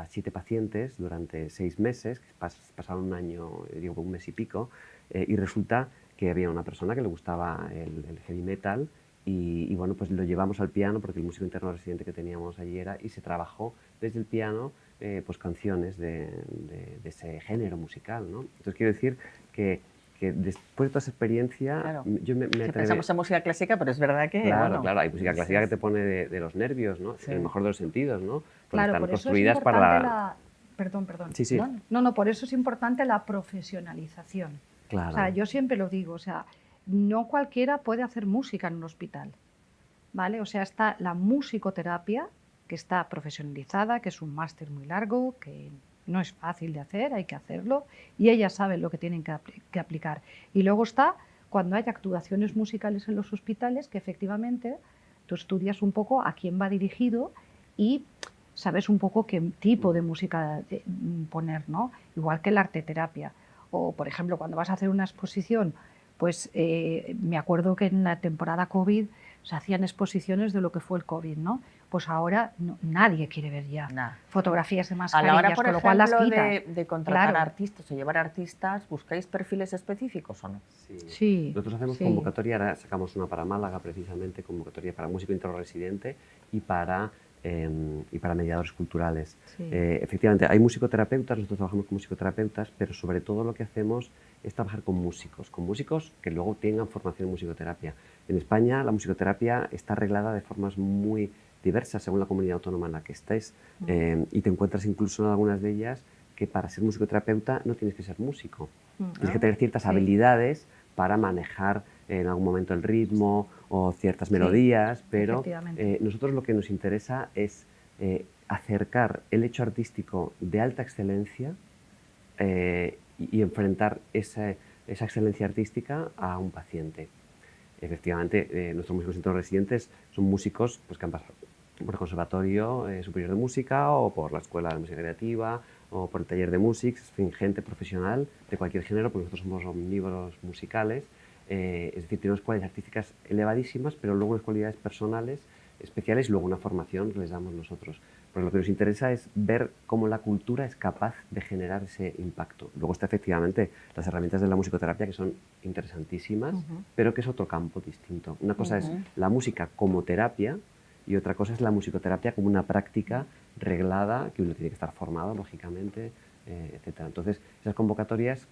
7 pacientes durante 6 meses, que pasaron un año, digo, un mes y pico, y resulta que había una persona que le gustaba el heavy metal. Y bueno, pues lo llevamos al piano porque el músico interno residente que teníamos allí era, y se trabajó desde el piano pues canciones de ese género musical, ¿no? Entonces quiero decir que después de toda esa experiencia, claro, yo me atrevo... Pensamos en música clásica, pero es verdad que... Claro, claro, hay música clásica que te pone de los nervios, ¿no? Sí. En el mejor de los sentidos, ¿no? Porque claro, están por eso construidas es importante para... Perdón. Sí, sí. No, por eso es importante la profesionalización. Claro. O sea, yo siempre lo digo, o sea, no cualquiera puede hacer música en un hospital, ¿vale? O sea, está la musicoterapia, que está profesionalizada, que es un máster muy largo, que no es fácil de hacer, hay que hacerlo, y ellas saben lo que tienen que aplicar. Y luego está cuando hay actuaciones musicales en los hospitales, que efectivamente tú estudias un poco a quién va dirigido y sabes un poco qué tipo de música poner, ¿no? Igual que la arteterapia. O, por ejemplo, cuando vas a hacer una exposición, pues me acuerdo que en la temporada COVID se hacían exposiciones de lo que fue el COVID, ¿no? Pues ahora nadie quiere ver ya fotografías de mascarillas, a la hora, por con lo cual las ejemplo, quitas. de contratar artistas o llevar artistas, ¿buscáis perfiles específicos o no? Sí. Nosotros hacemos convocatoria, ahora sacamos una para Málaga precisamente, convocatoria para músico interno residente y para y para mediadores culturales. Sí. Efectivamente, hay musicoterapeutas, nosotros trabajamos con musicoterapeutas, pero sobre todo lo que hacemos es trabajar con músicos que luego tengan formación en musicoterapia. En España la musicoterapia está arreglada de formas muy diversas según la comunidad autónoma en la que estés, y te encuentras incluso en algunas de ellas que para ser musicoterapeuta no tienes que ser músico, tienes que tener ciertas habilidades para manejar en algún momento el ritmo o ciertas melodías, pero nosotros lo que nos interesa es acercar el hecho artístico de alta excelencia y enfrentar esa excelencia artística a un paciente. Efectivamente, nuestros músicos internos-residentes son músicos pues, que han pasado por el Conservatorio Superior de Música o por la Escuela de Música Creativa o por el taller de Musics, en fin, gente profesional de cualquier género, porque nosotros somos omnívoros musicales, es decir, tenemos cualidades artísticas elevadísimas, pero luego unas cualidades personales especiales y luego una formación que les damos nosotros. Porque lo que nos interesa es ver cómo la cultura es capaz de generar ese impacto. Luego está efectivamente las herramientas de la musicoterapia que son interesantísimas, pero que es otro campo distinto. Una cosa es la música como terapia y otra cosa es la musicoterapia como una práctica reglada, que uno tiene que estar formado, lógicamente, etc. Entonces, esas convocatorias,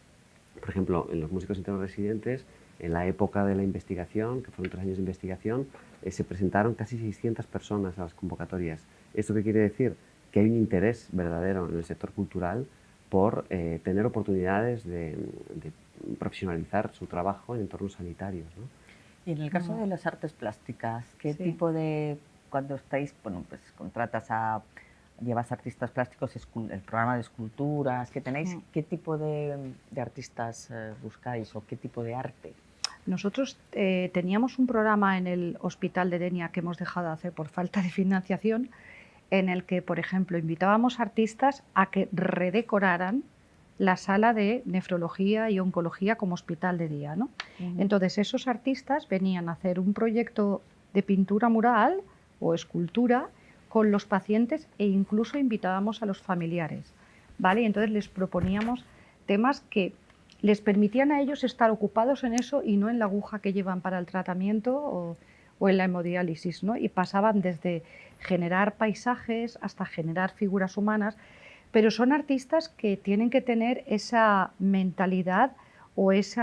por ejemplo, en los músicos internos residentes, en la época de la investigación, que fueron 3 años de investigación, se presentaron casi 600 personas a las convocatorias. ¿Esto qué quiere decir? Que hay un interés verdadero en el sector cultural por tener oportunidades de profesionalizar su trabajo en entornos sanitarios, ¿no? Y en el caso de las artes plásticas, ¿qué tipo de, cuando estáis, bueno, pues llevas artistas plásticos, el programa de esculturas que tenéis, qué tipo de artistas buscáis o qué tipo de arte? Nosotros teníamos un programa en el Hospital de Denia que hemos dejado de hacer por falta de financiación, en el que, por ejemplo, invitábamos artistas a que redecoraran la sala de nefrología y oncología como hospital de día, ¿no? Entonces, esos artistas venían a hacer un proyecto de pintura mural o escultura con los pacientes e incluso invitábamos a los familiares, ¿vale? Y entonces les proponíamos temas que les permitían a ellos estar ocupados en eso y no en la aguja que llevan para el tratamiento o en la hemodiálisis, ¿no? Y pasaban desde generar paisajes hasta generar figuras humanas, pero son artistas que tienen que tener esa mentalidad o ese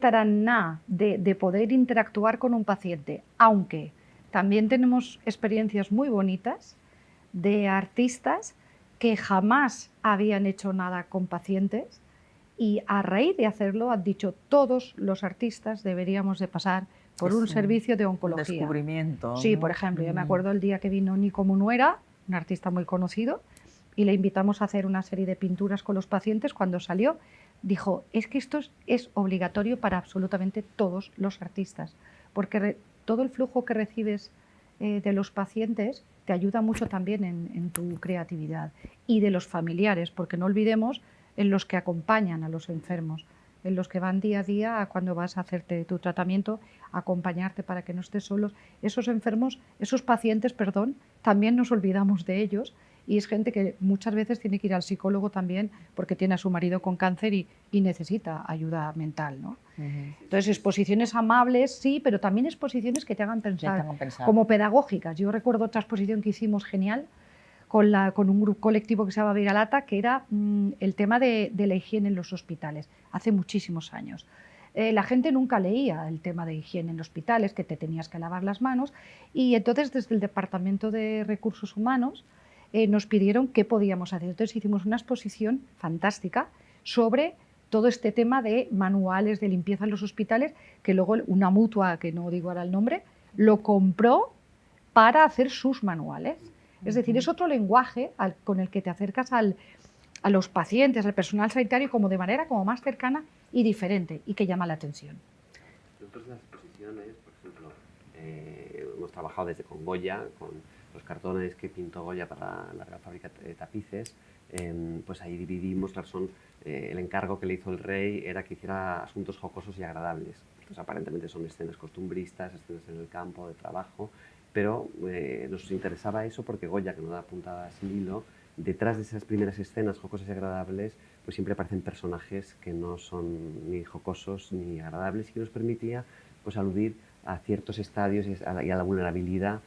taraná de poder interactuar con un paciente, aunque también tenemos experiencias muy bonitas de artistas que jamás habían hecho nada con pacientes y a raíz de hacerlo han dicho todos los artistas deberíamos de pasar por un servicio de oncología. Descubrimiento. Sí, por ejemplo, yo me acuerdo el día que vino Nico Munuera, un artista muy conocido, y le invitamos a hacer una serie de pinturas con los pacientes. Cuando salió, dijo, es que esto es obligatorio para absolutamente todos los artistas, porque todo el flujo que recibes de los pacientes te ayuda mucho también en tu creatividad, y de los familiares, porque no olvidemos en los que acompañan a los enfermos, en los que van día a día cuando vas a hacerte tu tratamiento, acompañarte para que no estés solos. Esos enfermos, esos pacientes, perdón, también nos olvidamos de ellos, y es gente que muchas veces tiene que ir al psicólogo también porque tiene a su marido con cáncer y necesita ayuda mental, ¿no? Entonces, exposiciones amables, sí, pero también exposiciones que te hagan pensar, como pedagógicas. Yo recuerdo otra exposición que hicimos genial con un grupo colectivo que se llama Viralata, que era el tema de la higiene en los hospitales, hace muchísimos años. La gente nunca leía el tema de higiene en hospitales, que te tenías que lavar las manos, y entonces desde el Departamento de Recursos Humanos nos pidieron qué podíamos hacer. Entonces hicimos una exposición fantástica sobre todo este tema de manuales de limpieza en los hospitales, que luego una mutua, que no digo ahora el nombre, lo compró para hacer sus manuales. Es decir, es otro lenguaje con el que te acercas a los pacientes, al personal sanitario, como de manera como más cercana y diferente, y que llama la atención. Nosotros en las exposiciones, por ejemplo, hemos trabajado desde con Goya, con los cartones que pintó Goya para la Real Fábrica de Tapices, pues ahí dividimos, el encargo que le hizo el rey era que hiciera asuntos jocosos y agradables. Pues aparentemente son escenas costumbristas, escenas en el campo de trabajo, pero nos interesaba eso porque Goya, que no da puntada sin hilo, detrás de esas primeras escenas jocosas y agradables, pues siempre aparecen personajes que no son ni jocosos ni agradables, y que nos permitía pues aludir a ciertos estadios y a la vulnerabilidad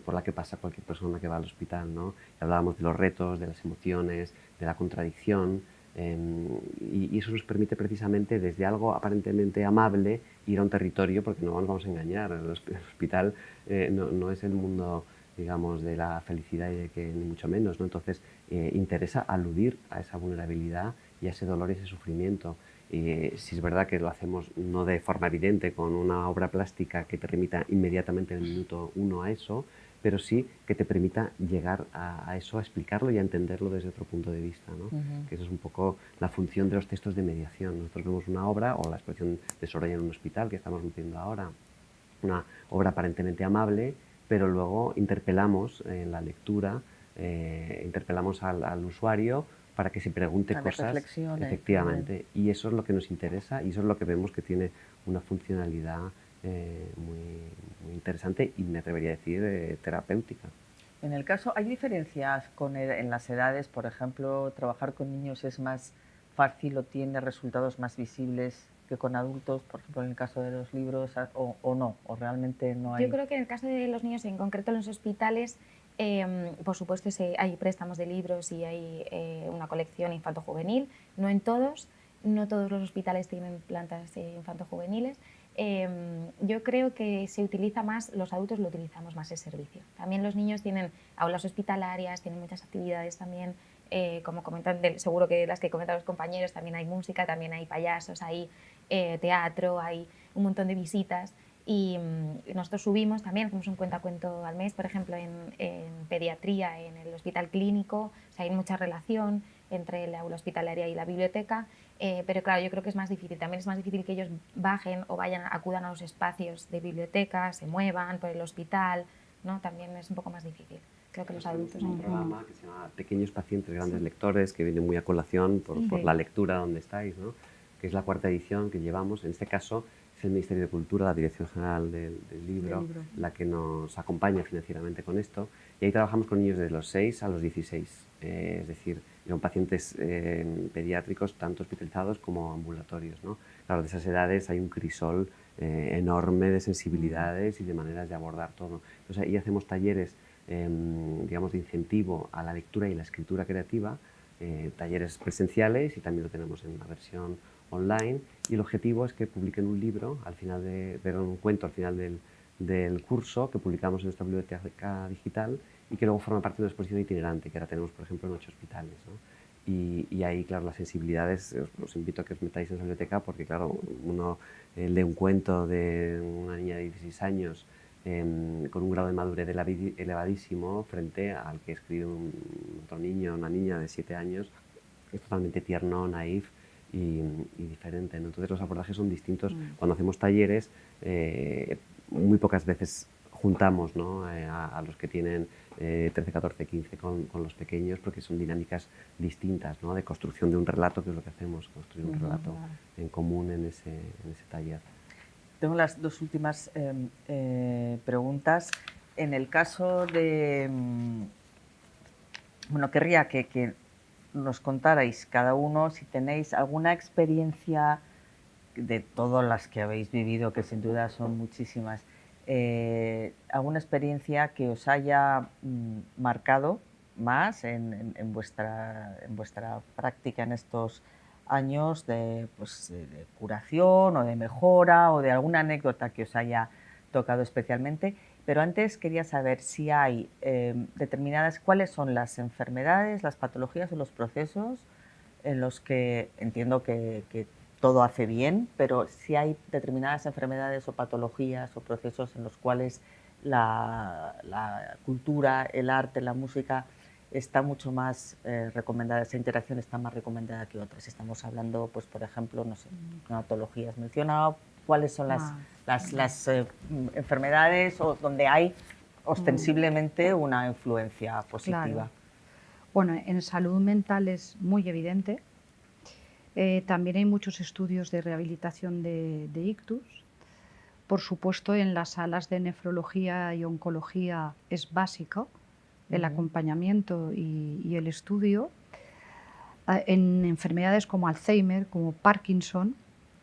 por la que pasa cualquier persona que va al hospital, ¿no? Y hablábamos de los retos, de las emociones, de la contradicción, y eso nos permite precisamente desde algo aparentemente amable ir a un territorio, porque no nos vamos a engañar, el hospital no es el mundo, digamos, de la felicidad y de que ni mucho menos, ¿no? Entonces interesa aludir a esa vulnerabilidad y a ese dolor y ese sufrimiento. Si es verdad que lo hacemos no de forma evidente con una obra plástica que te remita inmediatamente en el minuto uno a eso, pero sí que te permita llegar a eso, a explicarlo y a entenderlo desde otro punto de vista, ¿no? Que esa es un poco la función de los textos de mediación. Nosotros vemos una obra, o la expresión de Soraya en un hospital que estamos viendo ahora, una obra aparentemente amable, pero luego interpelamos en la lectura, interpelamos al usuario para que se pregunte cosas, efectivamente, y eso es lo que nos interesa y eso es lo que vemos que tiene una funcionalidad muy interesante y me atrevería a decir terapéutica. En el caso, ¿hay diferencias en las edades? Por ejemplo, ¿trabajar con niños es más fácil o tiene resultados más visibles que con adultos, por ejemplo, en el caso de los libros, o no? ¿O realmente no hay? Yo creo que en el caso de los niños, en concreto en los hospitales, por supuesto hay préstamos de libros y hay una colección infanto-juvenil, no en todos, no todos los hospitales tienen plantas infanto-juveniles. Yo creo que se utiliza más, los adultos lo utilizamos más ese servicio. También los niños tienen aulas hospitalarias, tienen muchas actividades también, como comentan, seguro que las que comentan los compañeros, también hay música, también hay payasos, hay teatro, hay un montón de visitas. Y nosotros subimos también, hacemos un cuentacuento al mes, por ejemplo, en pediatría, en el hospital clínico, o sea, hay mucha relación entre la aula hospitalaria y la biblioteca, pero claro, yo creo que es más difícil, también es más difícil que ellos bajen o acudan a los espacios de biblioteca, se muevan por el hospital, ¿no? También es un poco más difícil. Creo que los adultos... Un programa que se llama Pequeños Pacientes, Grandes Lectores, que viene muy a colación por la lectura donde estáis, ¿no? Que es la 4ª edición que llevamos. En este caso es el Ministerio de Cultura, la Dirección General del Libro, la que nos acompaña financieramente con esto. Y ahí trabajamos con niños de los 6 a los 16, es decir, son pacientes pediátricos, tanto hospitalizados como ambulatorios, ¿no? Claro, de esas edades hay un crisol enorme de sensibilidades y de maneras de abordar todo. Entonces ahí hacemos talleres, digamos, de incentivo a la lectura y la escritura creativa, talleres presenciales y también lo tenemos en una versión online, y el objetivo es que publiquen un libro al final un cuento al final del curso que publicamos en nuestra biblioteca digital y que luego forma parte de una exposición itinerante que ahora tenemos, por ejemplo, en 8 hospitales, ¿no? Y ahí, claro, las sensibilidades, os invito a que os metáis en esa biblioteca porque, claro, uno lee un cuento de una niña de 16 años con un grado de madurez elevadísimo frente al que escribe otro niño, una niña de 7 años, que es totalmente tierno, naif y diferente, ¿no? Entonces los abordajes son distintos. Cuando hacemos talleres, muy pocas veces juntamos, ¿no? a los que tienen 13, 14, 15 con los pequeños, porque son dinámicas distintas, ¿no? De construcción de un relato, que es lo que hacemos, construir un relato en común en ese taller. Tengo las 2 últimas preguntas. En el caso de... bueno, querría que nos contarais cada uno si tenéis alguna experiencia de todas las que habéis vivido, que sin duda son muchísimas, alguna experiencia que os haya marcado más en vuestra práctica en estos años de curación o de mejora o de alguna anécdota que os haya tocado especialmente. Pero antes quería saber si hay determinadas, cuáles son las enfermedades, las patologías o los procesos en los que entiendo que todo hace bien, pero si hay determinadas enfermedades o patologías o procesos en los cuales la cultura, el arte, la música está mucho más recomendada, esa interacción está más recomendada que otras. Estamos hablando, pues, por ejemplo, no sé, patologías mencionado, cuáles son las enfermedades o donde hay ostensiblemente una influencia positiva. Claro. Bueno, en salud mental es muy evidente. También hay muchos estudios de rehabilitación de ictus. Por supuesto, en las salas de nefrología y oncología es básico el acompañamiento y el estudio. En enfermedades como Alzheimer, como Parkinson,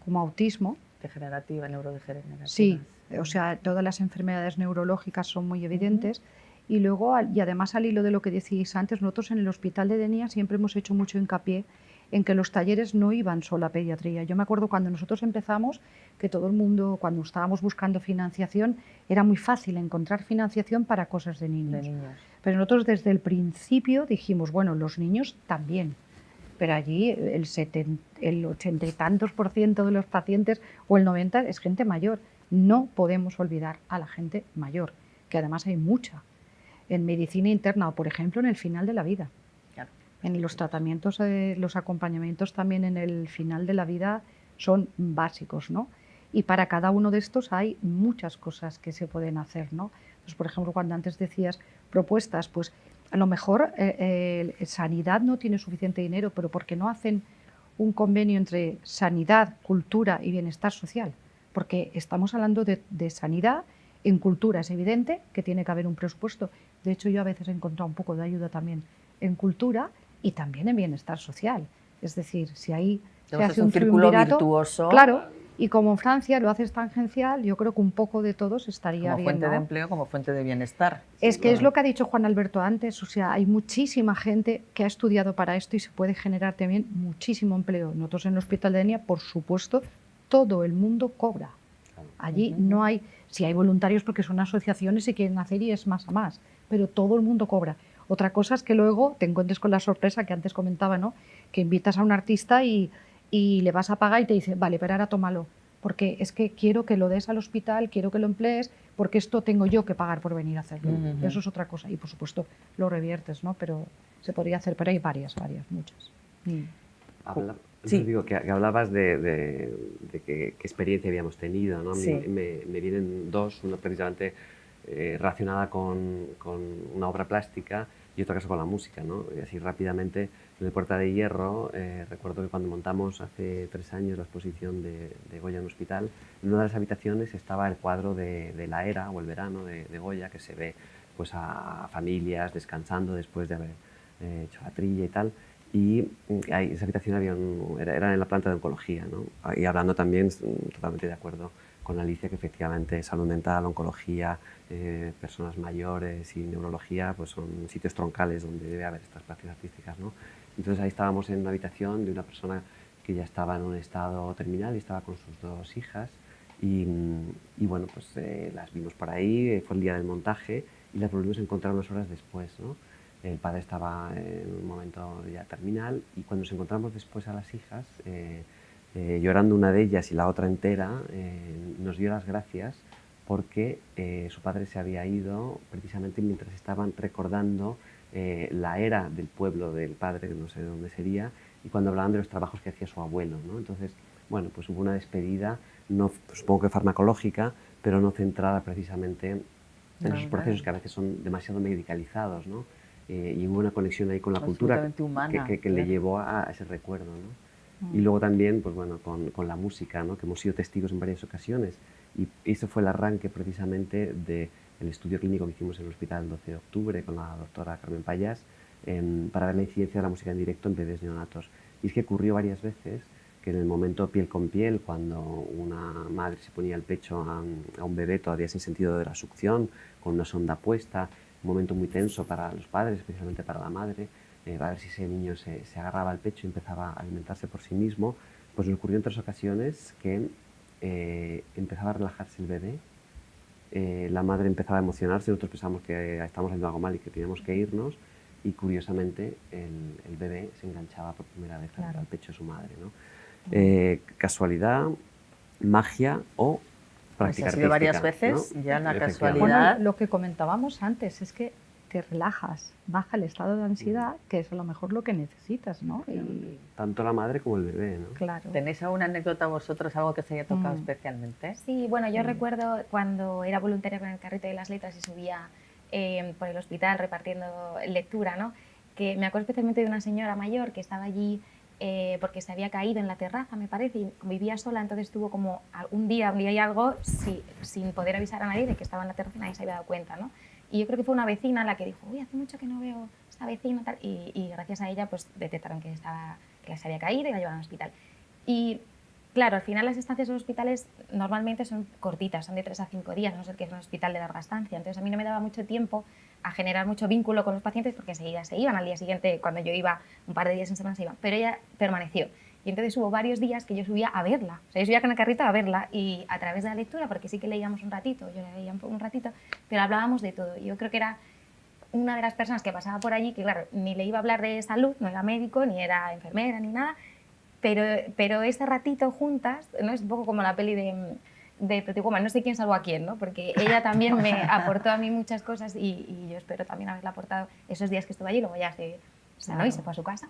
como autismo. Degenerativa, neurodegenerativa. Sí, O sea, todas las enfermedades neurológicas son muy evidentes. Y luego, y además al hilo de lo que decíais antes, nosotros en el Hospital de Denia siempre hemos hecho mucho hincapié en que los talleres no iban solo a pediatría. Yo me acuerdo cuando nosotros empezamos, que todo el mundo, cuando estábamos buscando financiación, era muy fácil encontrar financiación para cosas de niños. Pero nosotros desde el principio dijimos, bueno, los niños también. Pero allí el 80 y tantos % de los pacientes, o el 90%, es gente mayor. No podemos olvidar a la gente mayor, que además hay mucha. En medicina interna o, por ejemplo, en el final de la vida. Claro. En los tratamientos, los acompañamientos también en el final de la vida son básicos, ¿no? Y para cada uno de estos hay muchas cosas que se pueden hacer, ¿no? Entonces, por ejemplo, cuando antes decías propuestas, pues a lo mejor Sanidad no tiene suficiente dinero, pero ¿por qué no hacen un convenio entre sanidad, cultura y bienestar social? Porque estamos hablando de sanidad. En cultura es evidente que tiene que haber un presupuesto. De hecho, yo a veces he encontrado un poco de ayuda también en cultura y también en bienestar social. Es decir, si ahí se hace un círculo virtuoso. Claro, y como en Francia lo haces tangencial, yo creo que un poco de todos estaría bien. Como fuente ¿no? de empleo, como fuente de bienestar. Es que es lo que ha dicho Juan Alberto antes, o sea, hay muchísima gente que ha estudiado para esto y se puede generar también muchísimo empleo. Nosotros en el Hospital de Denia, por supuesto, todo el mundo cobra. Allí no hay, si hay voluntarios porque son asociaciones y quieren hacer y es más a más, pero todo el mundo cobra. Otra cosa es que luego te encuentres con la sorpresa que antes comentaba, ¿no? Que invitas a un artista y le vas a pagar y te dice, vale, pero ahora tómalo, porque es que quiero que lo des al hospital, quiero que lo emplees, porque esto tengo yo que pagar por venir a hacerlo. Eso es otra cosa. Y por supuesto lo reviertes, ¿no? Pero se podría hacer, pero hay varias, muchas. Sí. Digo, que hablabas de qué experiencia habíamos tenido, ¿no? Sí. Me vienen dos, una precisamente relacionada con una obra plástica y otra cosa con la música, ¿no? Y así rápidamente, en el Puerta de Hierro, recuerdo que cuando montamos hace 3 años la exposición de Goya en un hospital, en una de las habitaciones estaba el cuadro de la era o el verano de Goya, que se ve pues a familias descansando después de haber hecho la trilla y tal. Y ahí, esa habitación era en la planta de oncología, ¿no? Y hablando también, totalmente de acuerdo con Alicia, que efectivamente salud mental, oncología, personas mayores y neurología pues son sitios troncales donde debe haber estas prácticas artísticas, ¿no? Entonces ahí estábamos en una habitación de una persona que ya estaba en un estado terminal y estaba con sus 2 hijas y bueno, pues las vimos por ahí, fue el día del montaje y las volvimos a encontrar unas horas después, ¿no? El padre estaba en un momento ya terminal y cuando nos encontramos después a las hijas, llorando una de ellas y la otra entera, nos dio las gracias porque su padre se había ido precisamente mientras estaban recordando la era del pueblo del padre, que no sé de dónde sería, y cuando hablaban de los trabajos que hacía su abuelo, ¿no? Entonces, bueno, pues hubo una despedida, no, supongo que farmacológica, pero no centrada precisamente en esos procesos que a veces son demasiado medicalizados, ¿no? Y hubo una conexión ahí con la cultura humana, que le llevó a ese recuerdo, ¿no? Y luego también, pues bueno, con la música, ¿no? Que hemos sido testigos en varias ocasiones. Y eso fue el arranque precisamente del estudio clínico que hicimos en el hospital el 12 de octubre con la doctora Carmen Payas para ver la incidencia de la música en directo en bebés neonatos. Y es que ocurrió varias veces que en el momento piel con piel, cuando una madre se ponía el pecho a un bebé todavía sin sentido de la succión, con una sonda puesta, un momento muy tenso para los padres, especialmente para la madre, a ver si ese niño se agarraba al pecho y empezaba a alimentarse por sí mismo, pues nos ocurrió en 3 ocasiones que empezaba a relajarse el bebé, la madre empezaba a emocionarse, nosotros pensábamos que estábamos haciendo algo mal y que teníamos que irnos, y curiosamente el bebé se enganchaba por primera vez al pecho de su madre, ¿no? Casualidad, magia o práctica ha sido artística, varias veces, ¿no? ya la casualidad. Bueno, lo que comentábamos antes es que te relajas, baja el estado de ansiedad, que es a lo mejor lo que necesitas, ¿no? Y... Tanto la madre como el bebé, ¿no? Claro. ¿Tenéis alguna anécdota vosotros, algo que os haya tocado especialmente? Sí, bueno, yo recuerdo cuando era voluntaria con el carrito de las letras y subía por el hospital repartiendo lectura, ¿no? Que me acuerdo especialmente de una señora mayor que estaba allí porque se había caído en la terraza, me parece, y vivía sola, entonces estuvo como un día y algo sin poder avisar a nadie de que estaba en la terraza y nadie se había dado cuenta, ¿no? Y yo creo que fue una vecina la que dijo, uy, hace mucho que no veo esta vecina, tal, y gracias a ella pues detectaron que se había caído y la llevaron al hospital. Y Claro, al final las estancias en los hospitales normalmente son cortitas, son de 3 a 5 días, a no ser que es un hospital de larga estancia. Entonces a mí no me daba mucho tiempo a generar mucho vínculo con los pacientes porque enseguida se iban, al día siguiente cuando yo iba, un par de días en semana se iban, pero ella permaneció. Y entonces hubo varios días que yo subía a verla, o sea, yo subía con el carrito a verla y a través de la lectura, porque sí que leíamos un ratito, yo leía un ratito, pero hablábamos de todo. Yo creo que era una de las personas que pasaba por allí, que claro, ni le iba a hablar de salud, no era médico, ni era enfermera, ni nada, pero ese ratito juntas, ¿no? Es un poco como la peli de Pretty Woman, no sé quién salvó a quién, ¿no? Porque ella también me aportó a mí muchas cosas y yo espero también haberle aportado esos días que estuve allí, luego ya se sanó y se fue a su casa,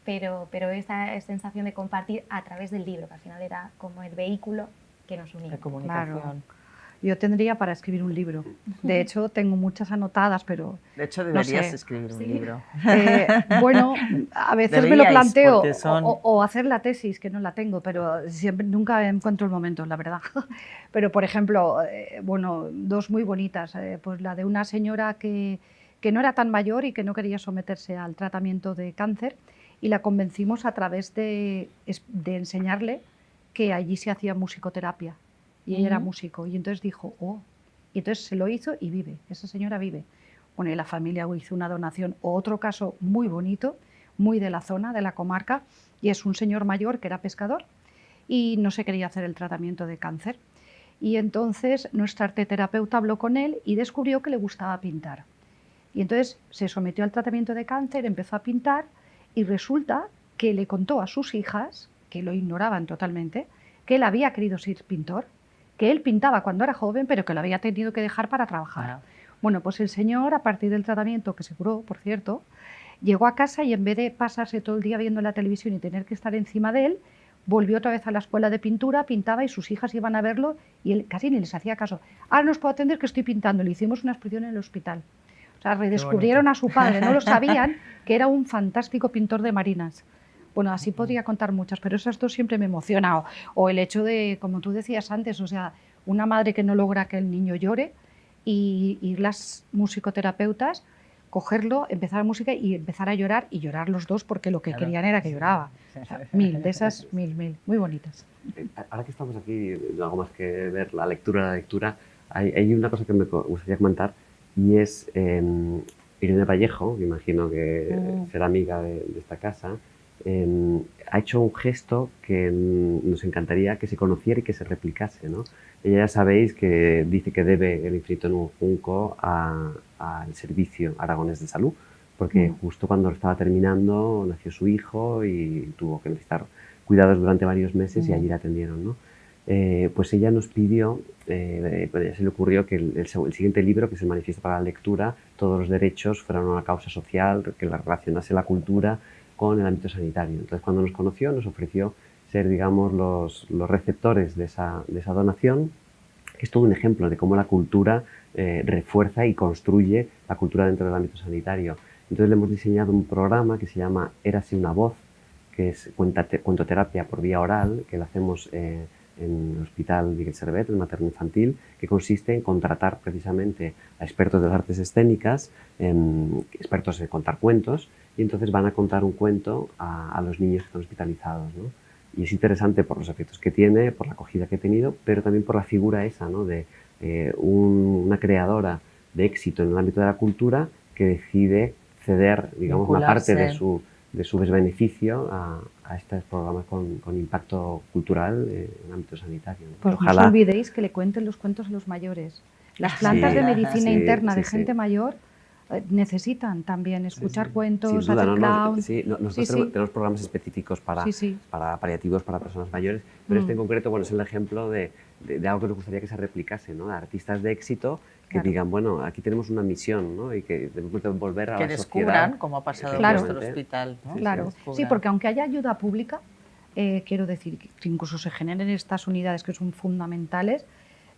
pero esa sensación de compartir a través del libro, que al final era como el vehículo que nos unía. La comunicación. Claro. Yo tendría para escribir un libro. De hecho, tengo muchas anotadas, pero... De hecho, no deberías sé. escribir un libro. Bueno, a veces me lo Deberíais, planteo, porque son- o hacer la tesis, que no la tengo, pero siempre, nunca encuentro el momento, la verdad. Pero, por ejemplo, bueno, dos muy bonitas. Pues la de una señora que no era tan mayor y que no quería someterse al tratamiento de cáncer, y la convencimos a través de enseñarle que allí se hacía musicoterapia. Y ella era músico, y entonces dijo, oh, y entonces se lo hizo y vive, esa señora vive. Bueno, y la familia hizo una donación. O otro caso muy bonito, muy de la zona, de la comarca, y es un señor mayor que era pescador y no se quería hacer el tratamiento de cáncer. Y entonces nuestra arteterapeuta habló con él y descubrió que le gustaba pintar. Y entonces se sometió al tratamiento de cáncer, empezó a pintar y resulta que le contó a sus hijas, que lo ignoraban totalmente, que él había querido ser pintor, que él pintaba cuando era joven, pero que lo había tenido que dejar para trabajar. Ah. Bueno, pues el señor, a partir del tratamiento, que se curó, por cierto, llegó a casa y en vez de pasarse todo el día viendo la televisión y tener que estar encima de él, volvió otra vez a la escuela de pintura, pintaba y sus hijas iban a verlo y él casi ni les hacía caso. Ahora no os puedo atender que estoy pintando. Le hicimos una exposición en el hospital. O sea, redescubrieron a su padre, no lo sabían, que era un fantástico pintor de marinas. Bueno, así podría contar muchas, pero esas dos siempre me emociona. O el hecho de, como tú decías antes, o sea, una madre que no logra que el niño llore y las musicoterapeutas, cogerlo, empezar la música y empezar a llorar y llorar los dos porque lo que Claro. querían era que lloraba. O sea, mil, de esas mil, muy bonitas. Ahora que estamos aquí, no hago más que ver la lectura, hay una cosa que me gustaría comentar y es Irene Vallejo, que imagino que será amiga de esta casa, ha hecho un gesto que nos encantaría que se conociera y que se replicase, ¿no? Ella, ya sabéis, que dice que debe el infinito en un junco al Servicio Aragonés de Salud, porque justo cuando lo estaba terminando nació su hijo y tuvo que necesitar cuidados durante varios meses y allí la atendieron, ¿no? Pues ella nos pidió, bueno, ya se le ocurrió que el siguiente libro, que se manifiesta para la lectura, todos los derechos fueran una causa social, que la relacionase la cultura con el ámbito sanitario. Entonces, cuando nos conoció, nos ofreció ser, digamos, los receptores de esa donación, que es todo un ejemplo de cómo la cultura refuerza y construye la cultura dentro del ámbito sanitario. Entonces, le hemos diseñado un programa que se llama Érase una voz, que es cuentoterapia por vía oral, que lo hacemos en el Hospital Miguel Servet, el materno infantil, que consiste en contratar precisamente a expertos de las artes escénicas, expertos en contar cuentos, y entonces van a contar un cuento a los niños que están hospitalizados, ¿no? Y es interesante por los efectos que tiene, por la acogida que ha tenido, pero también por la figura esa, ¿no? De una creadora de éxito en el ámbito de la cultura que decide ceder, digamos, una parte de su beneficio a estos programas con impacto cultural en el ámbito sanitario, ¿no? Pues Ojalá. no os olvidéis que le cuenten los cuentos a los mayores. Las plantas Sí, de medicina sí, interna sí, de sí. gente mayor necesitan también escuchar cuentos, Sin duda, hacer clown. nosotros Sí, sí. tenemos programas específicos para, Sí, sí. para paliativos para personas mayores, pero este en concreto, bueno, es el ejemplo de algo que nos gustaría que se replicase, ¿no? De artistas de éxito que Claro. digan, bueno, aquí tenemos una misión, ¿no? Y que debemos devolver a Que la descubran, sociedad. como ha pasado en Claro. nuestro hospital, ¿no? Claro, Que sí, descubran. porque aunque haya ayuda pública, quiero decir que incluso se generen estas unidades que son fundamentales,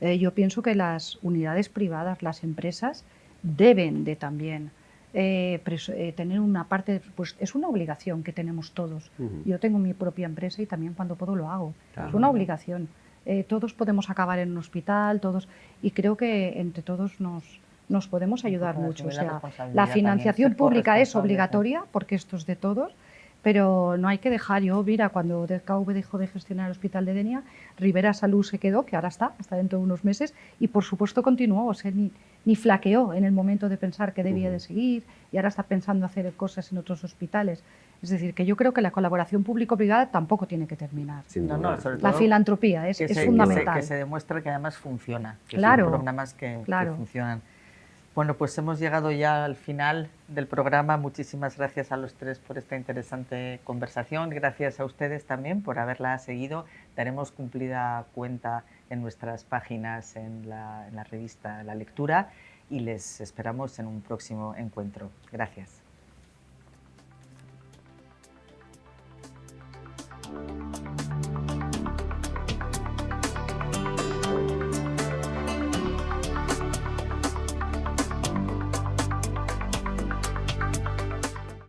yo pienso que las unidades privadas, las empresas, deben de también tener una parte, pues es una obligación que tenemos todos. Yo tengo mi propia empresa y también cuando puedo lo hago. Claro. Es una obligación. Todos podemos acabar en un hospital, todos, y creo que entre todos nos podemos ayudar poco de mucho. O asumir la sea, responsabilidad la también, financiación ser pública es corresponsables, obligatoria porque esto es de todos, pero no hay que dejar. Yo, mira, cuando DKV dejó de gestionar el Hospital de Denia, Ribera Salud se quedó, que ahora está, hasta dentro de unos meses, y por supuesto continuó, o sea, ni flaqueó en el momento de pensar que debía de seguir, y ahora está pensando hacer cosas en otros hospitales. Es decir, que yo creo que la colaboración público-privada tampoco tiene que terminar. No, no, sobre La todo filantropía es fundamental. Que se demuestra que además funciona, que claro, son programas que funcionan. Bueno, pues hemos llegado ya al final del programa. Muchísimas gracias a los tres por esta interesante conversación. Gracias a ustedes también por haberla seguido. Daremos cumplida cuenta en nuestras páginas, en la revista La Lectura, y les esperamos en un próximo encuentro. Gracias.